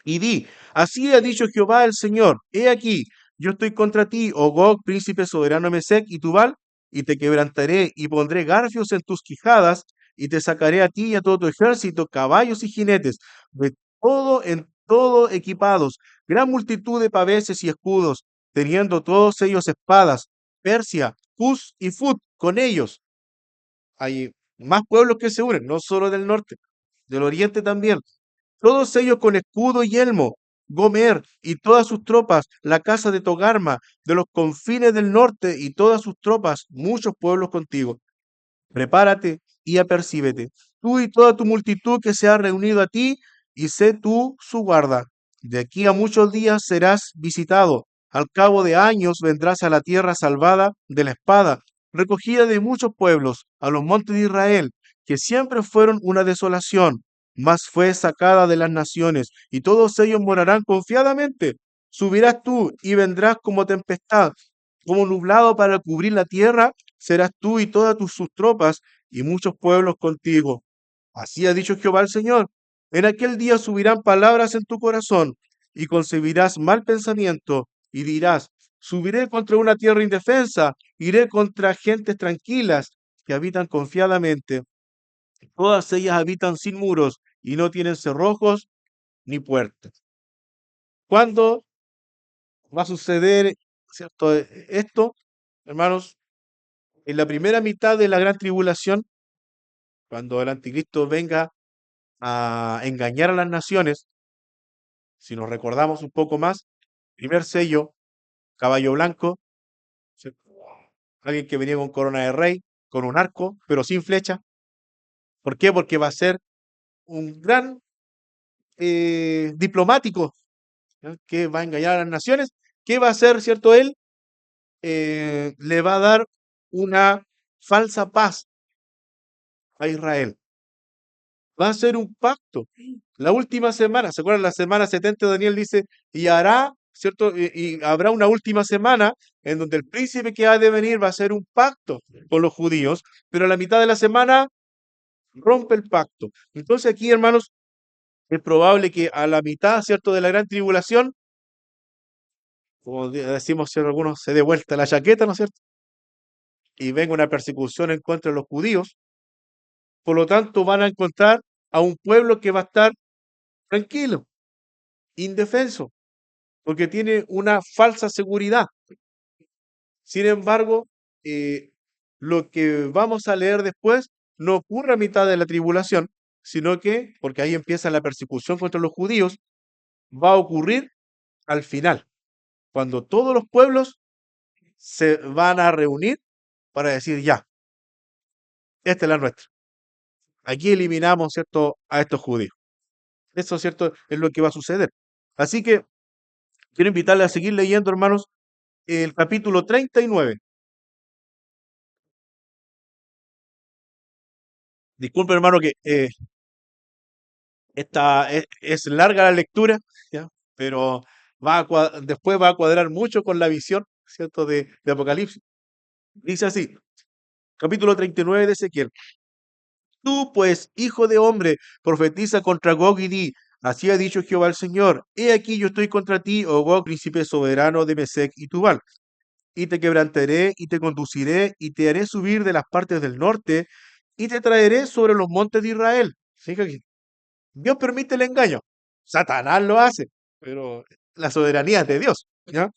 Y di, así ha dicho Jehová el Señor, he aquí, yo estoy contra ti, oh Gog, príncipe soberano de Mesec y Tubal, y te quebrantaré y pondré garfios en tus quijadas, y te sacaré a ti y a todo tu ejército, caballos y jinetes, de todo en todo equipados, gran multitud de paveses y escudos, teniendo todos ellos espadas, Persia, Cus y Fut, con ellos. Hay más pueblos que se unen, no solo del norte, del oriente también. Todos ellos con escudo y yelmo, Gomer y todas sus tropas, la casa de Togarma, de los confines del norte y todas sus tropas, muchos pueblos contigo. Prepárate y apercíbete, tú y toda tu multitud que se ha reunido a ti, y sé tú su guarda. De aquí a muchos días serás visitado. Al cabo de años vendrás a la tierra salvada de la espada, recogida de muchos pueblos, a los montes de Israel, que siempre fueron una desolación, mas fue sacada de las naciones, y todos ellos morarán confiadamente. Subirás tú y vendrás como tempestad, como nublado para cubrir la tierra, serás tú y todas sus tropas y muchos pueblos contigo. Así ha dicho Jehová el Señor. En aquel día subirán palabras en tu corazón y concebirás mal pensamiento y dirás, subiré contra una tierra indefensa, iré contra gentes tranquilas que habitan confiadamente. Todas ellas habitan sin muros y no tienen cerrojos ni puertas. ¿Cuándo va a suceder, cierto, esto, hermanos? En la primera mitad de la gran tribulación, cuando el anticristo venga a engañar a las naciones, si nos recordamos un poco más, primer sello, caballo blanco, ¿cierto? Alguien que venía con corona de rey, con un arco, pero sin flecha. ¿Por qué? Porque va a ser un gran diplomático, ¿ya? Que va a engañar a las naciones. ¿Qué va a hacer, cierto? Él le va a dar una falsa paz a Israel. Va a ser un pacto. La última semana, ¿se acuerdan? La semana 70 Daniel dice, y hará, ¿cierto? Y habrá una última semana en donde el príncipe que ha de venir va a hacer un pacto con los judíos, pero a la mitad de la semana rompe el pacto. Entonces aquí, hermanos, es probable que a la mitad, ¿cierto? De la gran tribulación, como decimos, ¿cierto? Algunos, se dé vuelta la chaqueta, ¿no es cierto? Y venga una persecución en contra de los judíos. Por lo tanto, van a encontrar a un pueblo que va a estar tranquilo, indefenso, porque tiene una falsa seguridad. Sin embargo, eh, lo que vamos a leer después no ocurre a mitad de la tribulación, sino que, porque ahí empieza la persecución contra los judíos, va a ocurrir al final, cuando todos los pueblos se van a reunir para decir, ya, esta es la nuestra. Aquí eliminamos, ¿cierto?, a estos judíos. Eso, ¿cierto?, es lo que va a suceder. Así que quiero invitarle a seguir leyendo, hermanos, el capítulo 39. Disculpe, hermano, que es larga la lectura, ¿ya? Pero después va a cuadrar mucho con la visión, ¿cierto?, de Apocalipsis. Dice así, capítulo 39 de Ezequiel. Tú, pues, hijo de hombre, profetiza contra Gog y di, así ha dicho Jehová el Señor, he aquí yo estoy contra ti, oh Gog, príncipe soberano de Mesec y Tubal, y te quebrantaré y te conduciré y te haré subir de las partes del norte y te traeré sobre los montes de Israel. Fíjate, Dios permite el engaño. Satanás lo hace, pero la soberanía es de Dios, ¿ya?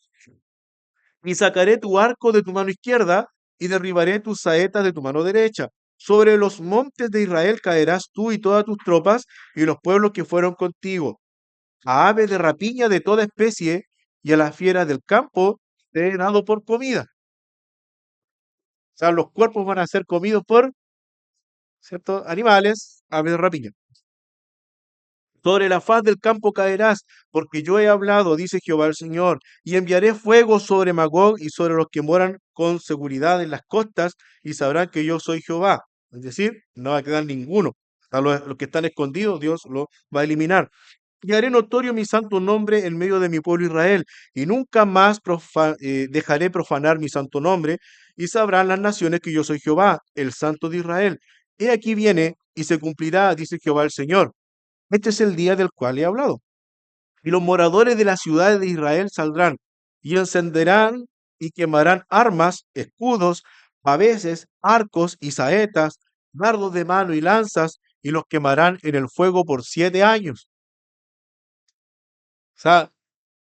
Y sacaré tu arco de tu mano izquierda y derribaré tus saetas de tu mano derecha. Sobre los montes de Israel caerás tú y todas tus tropas y los pueblos que fueron contigo. A aves de rapiña de toda especie y a las fieras del campo te he dado por comida. O sea, los cuerpos van a ser comidos por ciertos animales, aves de rapiña. Sobre la faz del campo caerás, porque yo he hablado, dice Jehová el Señor, y enviaré fuego sobre Magog y sobre los que moran con seguridad en las costas, y sabrán que yo soy Jehová. Es decir, no va a quedar ninguno. A los que están escondidos, Dios los va a eliminar. Y haré notorio mi santo nombre en medio de mi pueblo Israel, y nunca más dejaré profanar mi santo nombre, y sabrán las naciones que yo soy Jehová, el santo de Israel. He aquí viene y se cumplirá, dice Jehová el Señor. Este es el día del cual he hablado. Y los moradores de las ciudades de Israel saldrán y encenderán y quemarán armas, escudos, paveses, arcos y saetas, dardos de mano y lanzas, y los quemarán en el fuego por 7 años. O sea,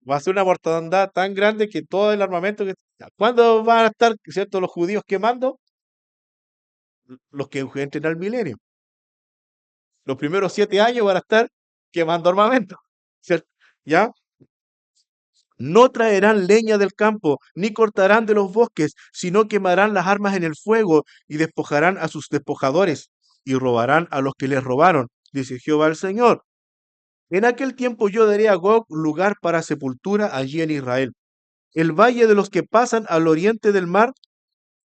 va a ser una mortandad tan grande que todo el armamento que... ¿Cuándo van a estar, cierto, los judíos quemando? Los que entren al milenio. Los primeros 7 años van a estar quemando armamento, ¿cierto? ¿Ya? No traerán leña del campo, ni cortarán de los bosques, sino quemarán las armas en el fuego y despojarán a sus despojadores y robarán a los que les robaron, dice Jehová el Señor. En aquel tiempo yo daré a Gog lugar para sepultura allí en Israel, el valle de los que pasan al oriente del mar,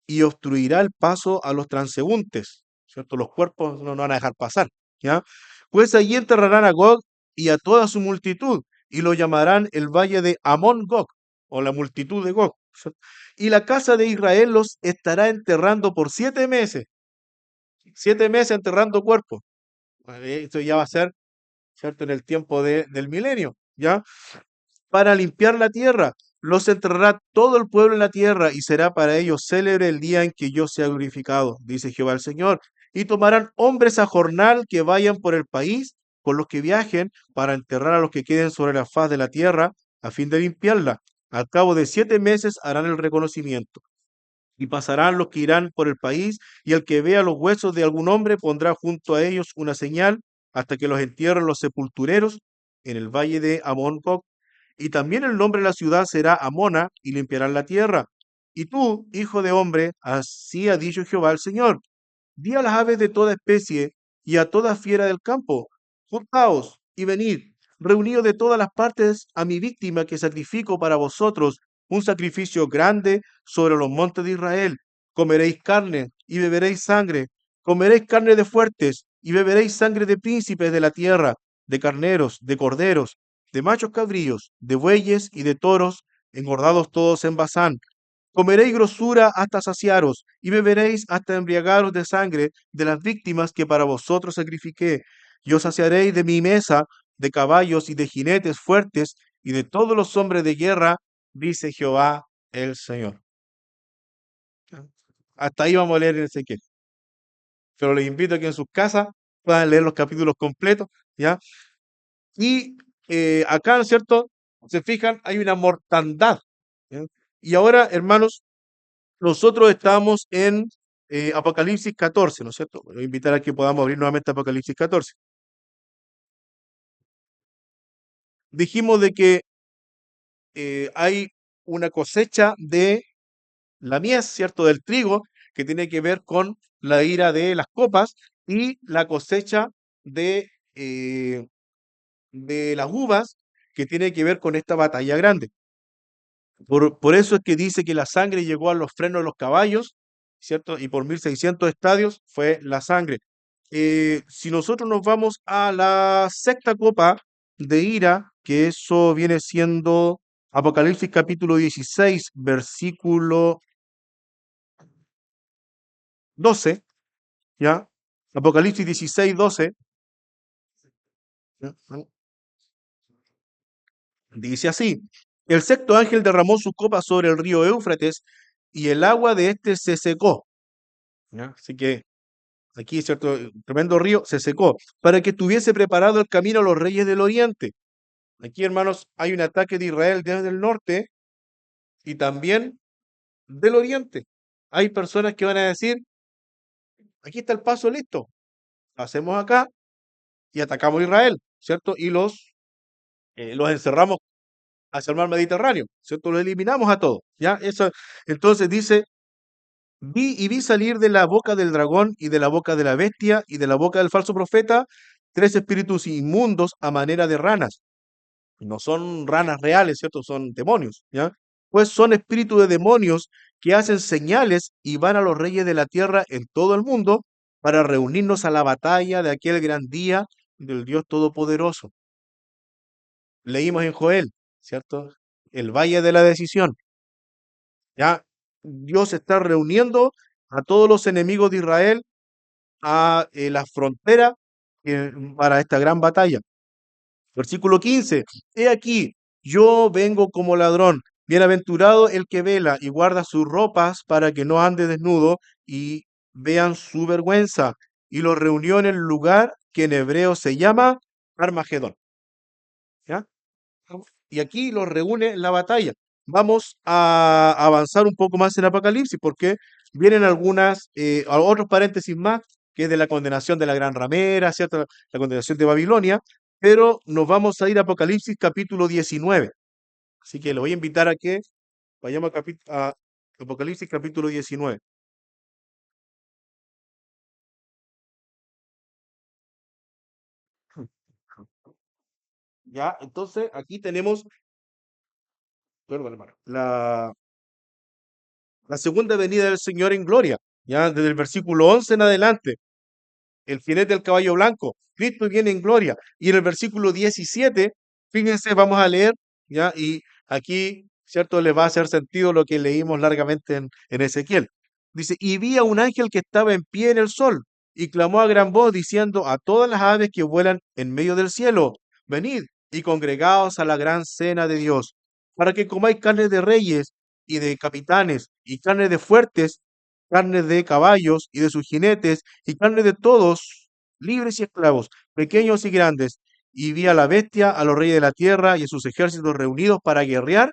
y obstruirá el paso a los transeúntes, ¿cierto? Los cuerpos no van a dejar pasar, ¿ya? Pues allí enterrarán a Gog y a toda su multitud, y lo llamarán el valle de Amón Gog, o la multitud de Gog, ¿cierto? Y la casa de Israel los estará enterrando por 7 meses, 7 meses enterrando cuerpos. Esto ya va a ser, ¿cierto? En el tiempo del milenio, ¿ya? Para limpiar la tierra. Los enterrará todo el pueblo en la tierra, y será para ellos célebre el día en que yo sea glorificado, dice Jehová el Señor. Y tomarán hombres a jornal que vayan por el país, por los que viajen, para enterrar a los que queden sobre la faz de la tierra, a fin de limpiarla. Al cabo de 7 meses harán el reconocimiento. Y pasarán los que irán por el país, y el que vea los huesos de algún hombre pondrá junto a ellos una señal, hasta que los entierren los sepultureros en el valle de Amón. Y también el nombre de la ciudad será Amona, y limpiarán la tierra. Y tú, hijo de hombre, así ha dicho Jehová el Señor: di a las aves de toda especie y a toda fiera del campo: juntaos y venid, reunidos de todas las partes, a mi víctima que sacrifico para vosotros, un sacrificio grande sobre los montes de Israel. Comeréis carne y beberéis sangre, comeréis carne de fuertes y beberéis sangre de príncipes de la tierra, de carneros, de corderos, de machos cabríos, de bueyes y de toros, engordados todos en Basán. Comeréis grosura hasta saciaros, y beberéis hasta embriagaros de sangre de las víctimas que para vosotros sacrifiqué. Y os saciaréis de mi mesa, de caballos y de jinetes fuertes, y de todos los hombres de guerra, dice Jehová el Señor. Hasta ahí vamos a leer en Ezequiel. Pero les invito a que en sus casas puedan leer los capítulos completos, ¿ya? Y acá, ¿no es cierto? Se fijan, hay una mortandad, ¿ya? Y ahora, hermanos, nosotros estamos en Apocalipsis 14, ¿no es cierto? Voy a invitar a que podamos abrir nuevamente Apocalipsis 14. Dijimos de que hay una cosecha de la mies, ¿cierto? Del trigo, que tiene que ver con la ira de las copas, y la cosecha eh, de las uvas, que tiene que ver con esta batalla grande. Por eso es que dice que la sangre llegó a los frenos de los caballos, ¿cierto? Y por 1600 estadios fue la sangre. Si nosotros nos vamos a la sexta copa de ira, que eso viene siendo Apocalipsis capítulo 16, versículo 12, ¿ya? Apocalipsis 16, 12, ¿ya? Dice así: el sexto ángel derramó su copa sobre el río Éufrates, y el agua de éste se secó, ¿ya? Así que aquí, ¿cierto? Tremendo río se secó, para que estuviese preparado el camino a los reyes del oriente. Aquí, hermanos, hay un ataque de Israel desde el norte y también del oriente. Hay personas que van a decir: aquí está el paso listo, lo hacemos acá y atacamos a Israel, ¿cierto? Y los encerramos hacia el mar Mediterráneo, ¿cierto? Los eliminamos a todos, ¿ya? Eso, entonces dice: vi salir de la boca del dragón y de la boca de la bestia y de la boca del falso profeta tres espíritus inmundos a manera de ranas. No son ranas reales, ¿cierto? Son demonios, ¿ya? Pues son espíritus de demonios que hacen señales y van a los reyes de la tierra en todo el mundo para reunirnos a la batalla de aquel gran día del Dios Todopoderoso. Leímos en Joel, ¿cierto? El valle de la decisión. Ya Dios está reuniendo a todos los enemigos de Israel a la frontera para esta gran batalla. Versículo 15. He aquí, yo vengo como ladrón. Bienaventurado el que vela y guarda sus ropas para que no ande desnudo y vean su vergüenza. Y los reunió en el lugar que en hebreo se llama Armagedón. ¿Ya? Y aquí los reúne en la batalla. Vamos a avanzar un poco más en Apocalipsis porque vienen otros paréntesis más, que es de la condenación de la gran ramera, ¿cierto? La condenación de Babilonia, pero nos vamos a ir a Apocalipsis capítulo 19. Así que le voy a invitar a que vayamos a Apocalipsis capítulo 19. Ya, entonces aquí tenemos, perdón, hermano, la segunda venida del Señor en gloria, ya desde el versículo 11 en adelante. El jinete del caballo blanco, Cristo viene en gloria. Y en el versículo 17, fíjense, vamos a leer, ¿ya? Y aquí, ¿cierto? Les va a hacer sentido lo que leímos largamente en Ezequiel. Dice, y vi a un ángel que estaba en pie en el sol, y clamó a gran voz diciendo a todas las aves que vuelan en medio del cielo, venid y congregaos a la gran cena de Dios, para que comáis carne de reyes y de capitanes, y carne de fuertes, carne de caballos y de sus jinetes, y carne de todos, libres y esclavos, pequeños y grandes. Y vi a la bestia, a los reyes de la tierra y a sus ejércitos reunidos para guerrear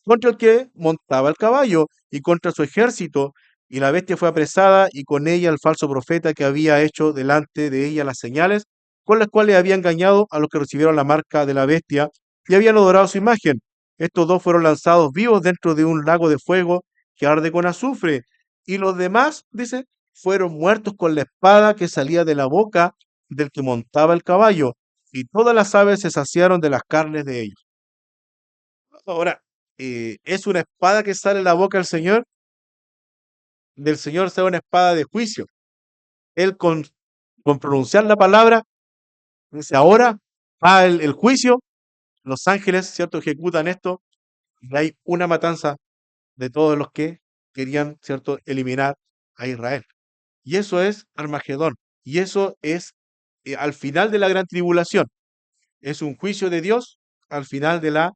contra el que montaba el caballo y contra su ejército. Y la bestia fue apresada y con ella el falso profeta que había hecho delante de ella las señales con las cuales había engañado a los que recibieron la marca de la bestia y habían adorado su imagen. Estos dos fueron lanzados vivos dentro de un lago de fuego que arde con azufre. Y los demás, dice, fueron muertos con la espada que salía de la boca del que montaba el caballo. Y todas las aves se saciaron de las carnes de ellos. Ahora, es una espada que sale de la boca del Señor sea una espada de juicio. Él con pronunciar la palabra, dice, ahora va el juicio, los ángeles, ¿cierto?, ejecutan esto, y hay una matanza de todos los que querían, ¿cierto?, eliminar a Israel. Y eso es Armagedón. Y eso es al final de la gran tribulación. Es un juicio de Dios al final de la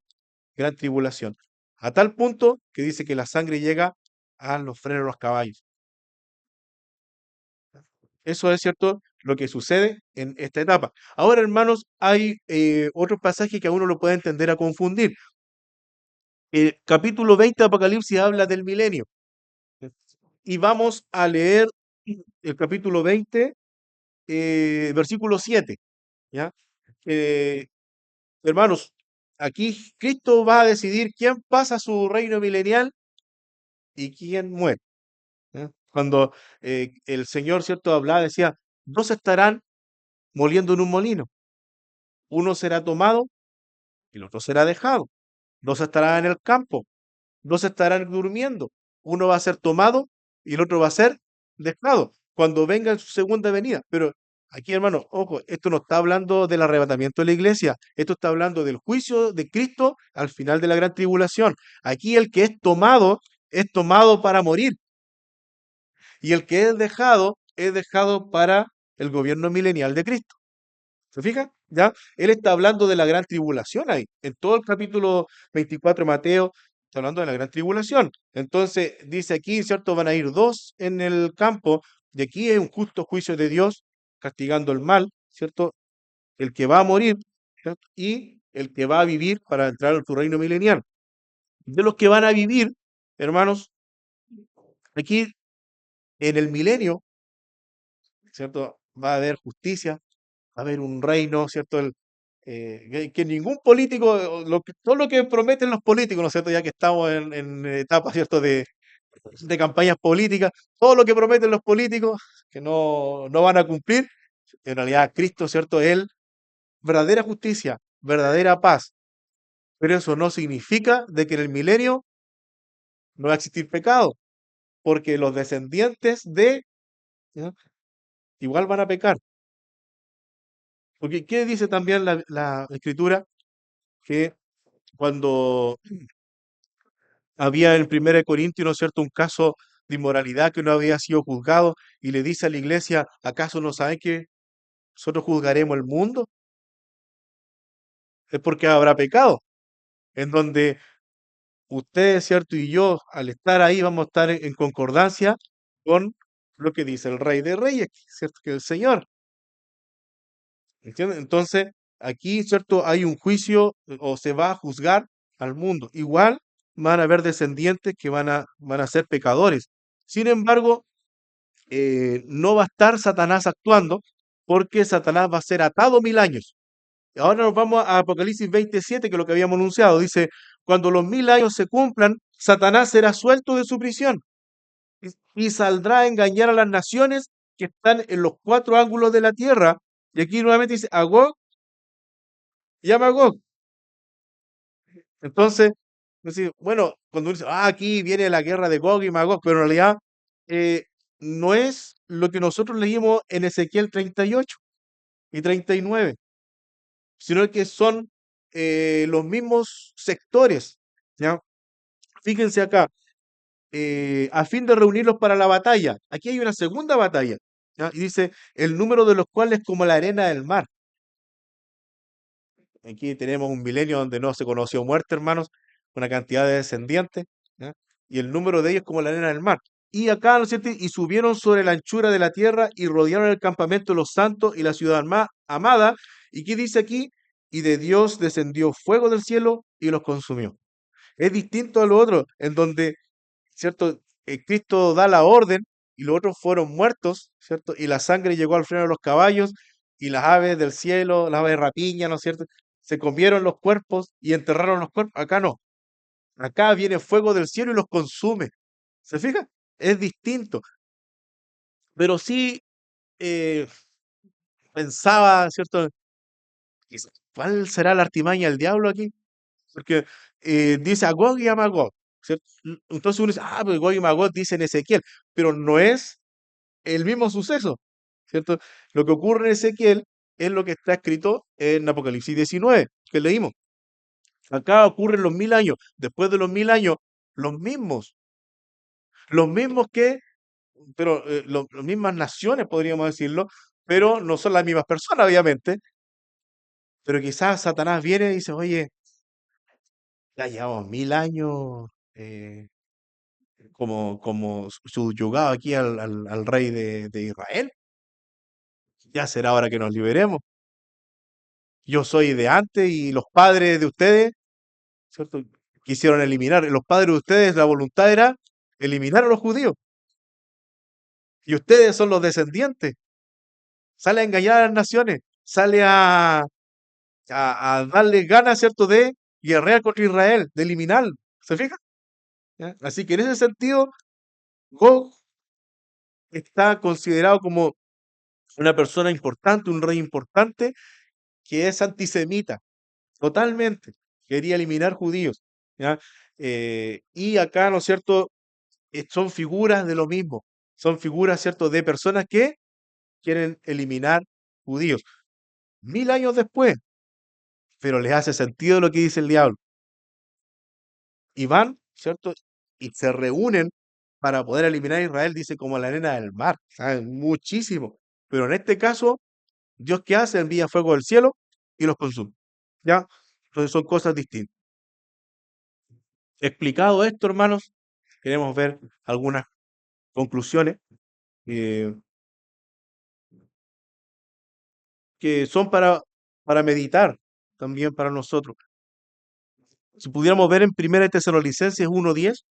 gran tribulación. A tal punto que dice que la sangre llega a los frenos de los caballos. Eso es cierto lo que sucede en esta etapa. Ahora, hermanos, hay otro pasaje que a uno lo puede entender a confundir. El capítulo 20 de Apocalipsis habla del milenio. Y vamos a leer el capítulo 20, versículo 7. ¿Ya? Eh, Hermanos, aquí Cristo va a decidir quién pasa a su reino milenial y quién muere. ¿Ya? Cuando el Señor, ¿cierto?, hablaba, decía, dos estarán moliendo en un molino. Uno será tomado y el otro será dejado. Dos estarán en el campo, dos estarán durmiendo. Uno va a ser tomado y el otro va a ser dejado cuando venga en su segunda venida. Pero aquí, hermano, ojo, esto no está hablando del arrebatamiento de la iglesia, esto está hablando del juicio de Cristo al final de la gran tribulación. Aquí el que es tomado para morir, y el que es dejado para el gobierno milenial de Cristo. ¿Se fijan? ¿Ya? Él está hablando de la gran tribulación ahí. En todo el capítulo 24 de Mateo está hablando de la gran tribulación. Entonces, dice aquí, ¿cierto? Van a ir dos en el campo, y aquí es un justo juicio de Dios castigando el mal, ¿cierto? El que va a morir, ¿cierto? Y el que va a vivir para entrar a tu reino milenial. De los que van a vivir, hermanos, aquí en el milenio, ¿cierto? Va a haber justicia, va a haber un reino, ¿cierto? Que ningún político, todo lo que prometen los políticos, ¿no es cierto? Ya que estamos en etapa, ¿cierto?, de campañas políticas, todo lo que prometen los políticos que no van a cumplir, En realidad, Cristo, ¿cierto? Él, verdadera justicia, verdadera paz. Pero eso no significa de que en el milenio no va a existir pecado, porque los descendientes de, ¿ya? Igual van a pecar. Porque, ¿qué dice también la Escritura? Que cuando había en 1 Corintios, ¿no es cierto?, un caso de inmoralidad que no había sido juzgado, y le dice a la iglesia, ¿acaso no saben que nosotros juzgaremos el mundo? Es porque habrá pecado, en donde ustedes, ¿cierto? Y yo, al estar ahí, vamos a estar en concordancia con lo que dice el Rey de Reyes, ¿cierto? Que es el Señor. ¿Entienden? Entonces, aquí, ¿cierto? Hay un juicio o se va a juzgar al mundo. Igual van a haber descendientes que van a ser pecadores. Sin embargo, no va a estar Satanás actuando porque Satanás va a ser atado 1000 años. Ahora nos vamos a Apocalipsis 27, que es lo que habíamos anunciado. Dice, cuando los 1000 años se cumplan, Satanás será suelto de su prisión y saldrá a engañar a las naciones que están en los cuatro ángulos de la tierra. Y aquí nuevamente dice, a Gog y a Magog. Entonces, bueno, cuando uno dice, aquí viene la guerra de Gog y Magog, pero en realidad eh, no es lo que nosotros leímos en Ezequiel 38 y 39, sino que son los mismos sectores, ¿ya? Fíjense acá, a fin de reunirlos para la batalla. Aquí hay una segunda batalla, ¿ya? Y dice, el número de los cuales como la arena del mar. Aquí tenemos un milenio donde no se conoció muerte, hermanos, una cantidad de descendientes, ¿ya? Y el número de ellos como la arena del mar. Y acá, ¿no es cierto? Y subieron sobre la anchura de la tierra y rodearon el campamento de los santos y la ciudad amada. ¿Y qué dice aquí? Y de Dios descendió fuego del cielo y los consumió. Es distinto a lo otro, en donde, ¿cierto? Cristo da la orden y los otros fueron muertos, ¿cierto? Y la sangre llegó al freno de los caballos y las aves del cielo, las aves de rapiña, ¿no es cierto? Se comieron los cuerpos y enterraron los cuerpos. Acá no. Acá viene fuego del cielo y los consume. ¿Se fija? Es distinto. Pero sí eh, pensaba, ¿cierto? ¿Cuál será la artimaña del diablo aquí? Porque dice a Gog y a Magog, ¿cierto? Entonces uno dice, pues Gog y Magog dicen Ezequiel, pero no es el mismo suceso, ¿cierto? Lo que ocurre en Ezequiel es lo que está escrito en Apocalipsis 19, que leímos. Acá ocurren los 1000 años, después de los 1000 años, los mismos que, pero las mismas naciones, podríamos decirlo, pero no son las mismas personas, obviamente, pero quizás Satanás viene y dice, oye, ya llevamos 1000 años como subyugado aquí al rey de Israel, ya será hora que nos liberemos. Yo soy de antes y los padres de ustedes, ¿cierto? Quisieron eliminar, los padres de ustedes, la voluntad era eliminar a los judíos. Y ustedes son los descendientes. Sale a engañar a las naciones, sale a darle ganas, ¿cierto?, de guerrear contra Israel, de eliminarlo. ¿Se fija? ¿Ya? Así que en ese sentido, Gog está considerado como una persona importante, un rey importante, que es antisemita, totalmente. Quería eliminar judíos. ¿Ya? Y acá, ¿no es cierto?, son figuras de lo mismo. Son figuras, ¿cierto?, de personas que quieren eliminar judíos. 1000 años después, pero les hace sentido lo que dice el diablo. Y van, ¿cierto? Y se reúnen para poder eliminar a Israel, dice, como la arena del mar. ¿Saben? Muchísimo. Pero en este caso, ¿Dios qué hace? Envía fuego del cielo y los consume. ¿Ya? Entonces son cosas distintas. Explicado esto, hermanos, queremos ver algunas conclusiones eh, que son para meditar también para nosotros. Si pudiéramos ver en 1 Tesalonicenses 1:10,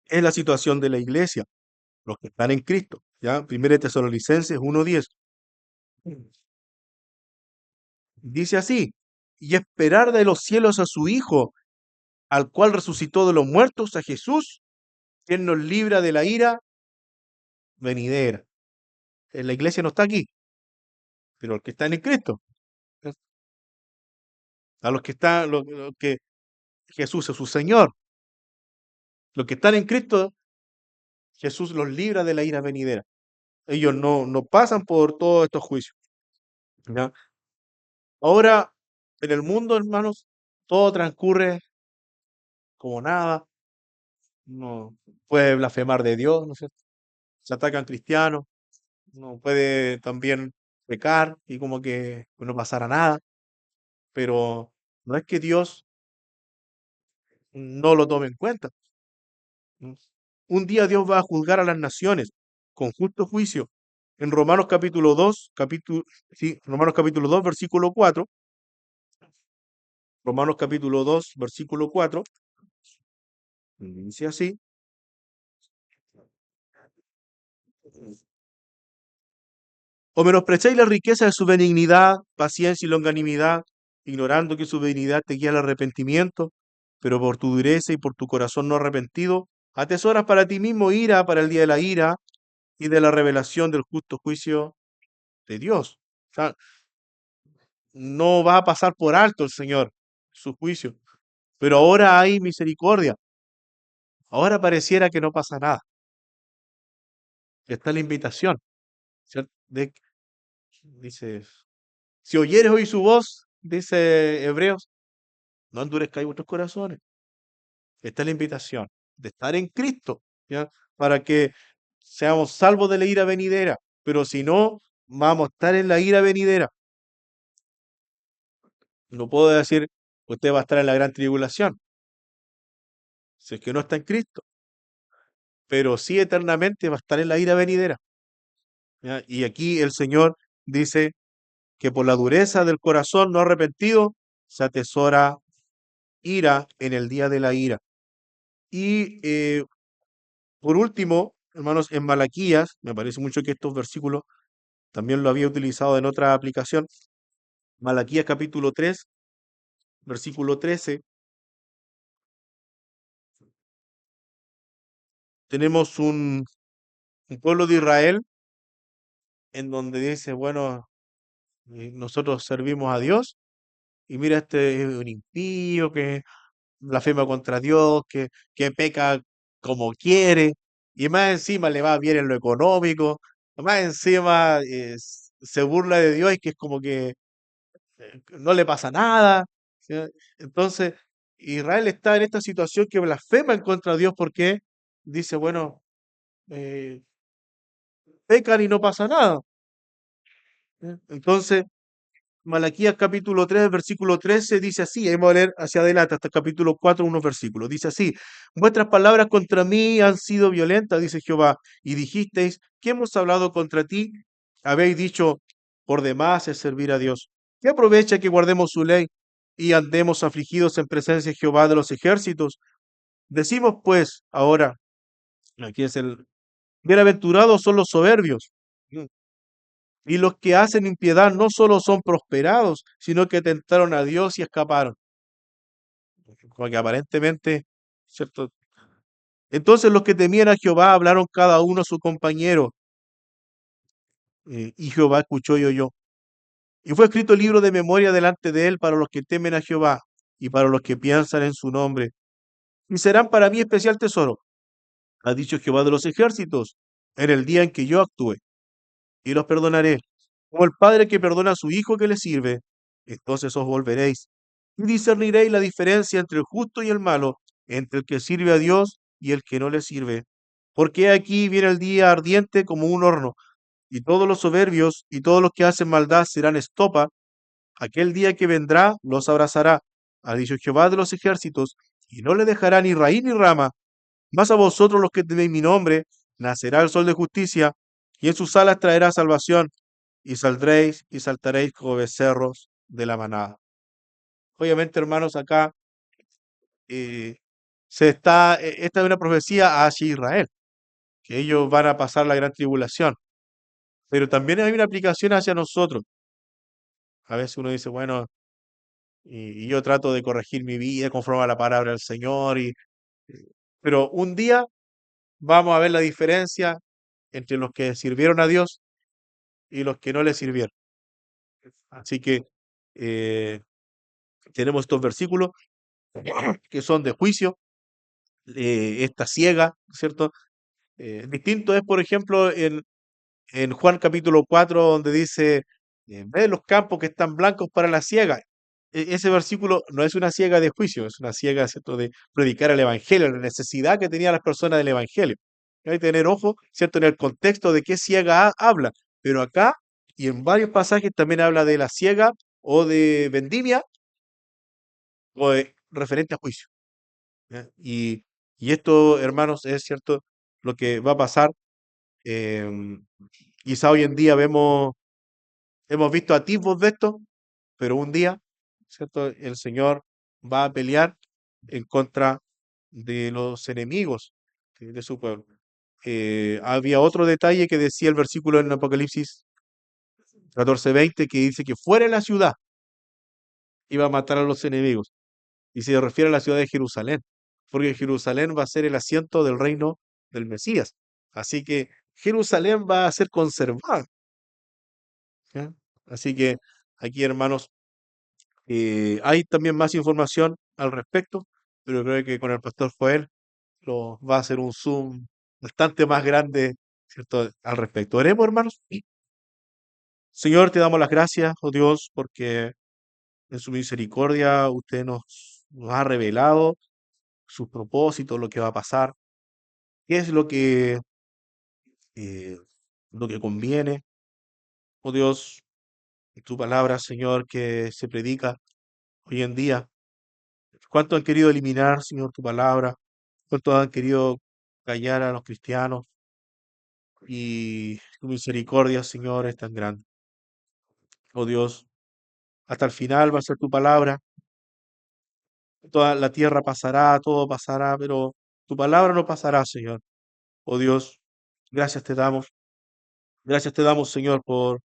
es la situación de la iglesia, los que están en Cristo. ¿Ya? 1 Tesalonicenses 1:10. Dice así, y esperar de los cielos a su Hijo, al cual resucitó de los muertos, a Jesús, quien nos libra de la ira venidera. La iglesia no está aquí, pero el que está en Cristo, a los que están, los que Jesús es su Señor, los que están en Cristo, Jesús los libra de la ira venidera. Ellos no pasan por todos estos juicios. ¿Ya? Ahora, en el mundo, hermanos, todo transcurre como nada. No puede blasfemar de Dios, ¿no es cierto? Se atacan cristianos, no puede también pecar y como que no pasara nada. Pero no es que Dios no lo tome en cuenta. ¿No? Un día Dios va a juzgar a las naciones con justo juicio. En Romanos capítulo 2 sí, Romanos capítulo 2 versículo 4, Romanos capítulo 2 versículo 4, dice así: ¿O menospreciáis la riqueza de su benignidad, paciencia y longanimidad, ignorando que su benignidad te guía al arrepentimiento? Pero por tu dureza y por tu corazón no arrepentido, atesoras para ti mismo ira para el día de la ira y de la revelación del justo juicio de Dios. O sea, no va a pasar por alto el Señor su juicio, pero ahora hay misericordia. Ahora pareciera que no pasa nada. Está la invitación, ¿cierto? Dice, si oyeres hoy su voz, dice Hebreos, no endurezcáis vuestros corazones. Esta es la invitación de estar en Cristo, ¿ya? Para que seamos salvos de la ira venidera. Pero si no, vamos a estar en la ira venidera. No puedo decir, usted va a estar en la gran tribulación, si es que no está en Cristo. Pero sí eternamente va a estar en la ira venidera, ¿ya? Y aquí el Señor dice que por la dureza del corazón no arrepentido se atesora ira en el día de la ira. Y por último, hermanos, en Malaquías, me parece mucho que estos versículos también lo había utilizado en otra aplicación. Malaquías capítulo 3 versículo 13. Tenemos un pueblo de Israel en donde dice, bueno, nosotros servimos a Dios y mira, este es un impío que blasfema contra Dios, que peca como quiere, y más encima le va bien en lo económico, más encima se burla de Dios y que es como que no le pasa nada. ¿Sí? Entonces, Israel está en esta situación que blasfema en contra de Dios porque dice, bueno, eh, pecan y no pasa nada. ¿Sí? Entonces, Malaquías capítulo 3 versículo 13 dice así, ahí vamos a leer hacia adelante hasta el capítulo 4 unos versículos. Dice así, vuestras palabras contra mí han sido violentas, dice Jehová, y dijisteis, ¿qué hemos hablado contra ti? Habéis dicho, por demás es servir a Dios. ¿Qué aprovecha que guardemos su ley y andemos afligidos en presencia de Jehová de los ejércitos? Decimos pues ahora, aquí es el, bienaventurados son los soberbios. Y los que hacen impiedad no solo son prosperados, sino que tentaron a Dios y escaparon. Como que aparentemente, ¿cierto? Entonces los que temían a Jehová hablaron cada uno a su compañero, y Jehová escuchó y oyó. Y fue escrito el libro de memoria delante de él para los que temen a Jehová y para los que piensan en su nombre. Y serán para mí especial tesoro, ha dicho Jehová de los ejércitos, en el día en que yo actúe. Y los perdonaré, como el padre que perdona a su hijo que le sirve. Entonces os volveréis y discerniréis la diferencia entre el justo y el malo, entre el que sirve a Dios y el que no le sirve. Porque aquí viene el día ardiente como un horno, y todos los soberbios y todos los que hacen maldad serán estopa. Aquel día que vendrá los abrazará, ha dicho Jehová de los ejércitos, y no le dejará ni raíz ni rama. Mas a vosotros los que tenéis mi nombre, nacerá el sol de justicia, y en sus alas traerá salvación, y saldréis y saltaréis como becerros de la manada. Obviamente, hermanos, acá eh, esta es una profecía hacia Israel, que ellos van a pasar la gran tribulación, pero también hay una aplicación hacia nosotros. A veces uno dice, bueno, y yo trato de corregir mi vida conforme a la palabra del Señor, pero un día vamos a ver la diferencia entre los que sirvieron a Dios y los que no le sirvieron. Así que eh, tenemos estos versículos que son de juicio, esta ciega, ¿cierto? Distinto es, por ejemplo, en Juan capítulo 4, donde dice, ve los campos que están blancos para la siega. Ese versículo no es una siega de juicio, es una siega, ¿cierto?, de predicar el evangelio, la necesidad que tenían las personas del evangelio. Hay que tener ojo, ¿cierto?, en el contexto de qué siega habla. Pero acá y en varios pasajes también habla de la siega o de vendimia o de referente a juicio. ¿Ya? Y esto, hermanos, es cierto lo que va a pasar. em, Quizá hoy en día hemos visto atisbos de esto, pero un día, ¿cierto? El Señor va a pelear en contra de los enemigos de su pueblo. Había otro detalle que decía el versículo en Apocalipsis 14:20 que dice que fuera de la ciudad iba a matar a los enemigos. Y se refiere a la ciudad de Jerusalén, porque Jerusalén va a ser el asiento del reino del Mesías. Así que Jerusalén va a ser conservada. ¿Ya? Así que aquí, hermanos, hay también más información al respecto, pero creo que con el pastor Joel lo va a hacer un zoom bastante más grande, ¿cierto? Al respecto. Oremos, hermanos. Señor, te damos las gracias, oh Dios, porque en su misericordia usted nos ha revelado sus propósitos, lo que va a pasar, qué es eh, lo que conviene. Oh Dios, tu palabra, Señor, que se predica hoy en día. ¿Cuánto han querido eliminar, Señor, tu palabra? ¿Cuánto han querido callar a los cristianos? Y tu misericordia, Señor, es tan grande. Oh Dios, hasta el final va a ser tu palabra. Toda la tierra pasará, todo pasará, pero tu palabra no pasará, Señor. Oh Dios, gracias te damos. Gracias te damos, Señor, por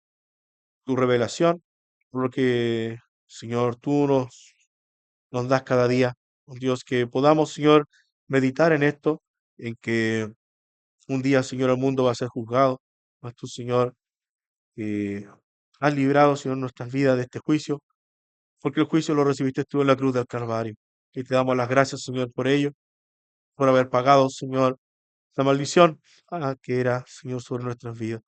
tu revelación, por lo que, Señor, tú nos das cada día. Oh Dios, que podamos, Señor, meditar en esto, en que un día, Señor, el mundo va a ser juzgado. Mas tú, Señor, eh, has librado, Señor, nuestras vidas de este juicio, porque el juicio lo recibiste tú en la cruz del Calvario. Y te damos las gracias, Señor, por ello, por haber pagado, Señor, la maldición que era, Señor, sobre nuestras vidas.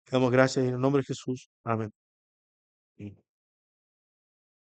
Te damos gracias en el nombre de Jesús. Amén.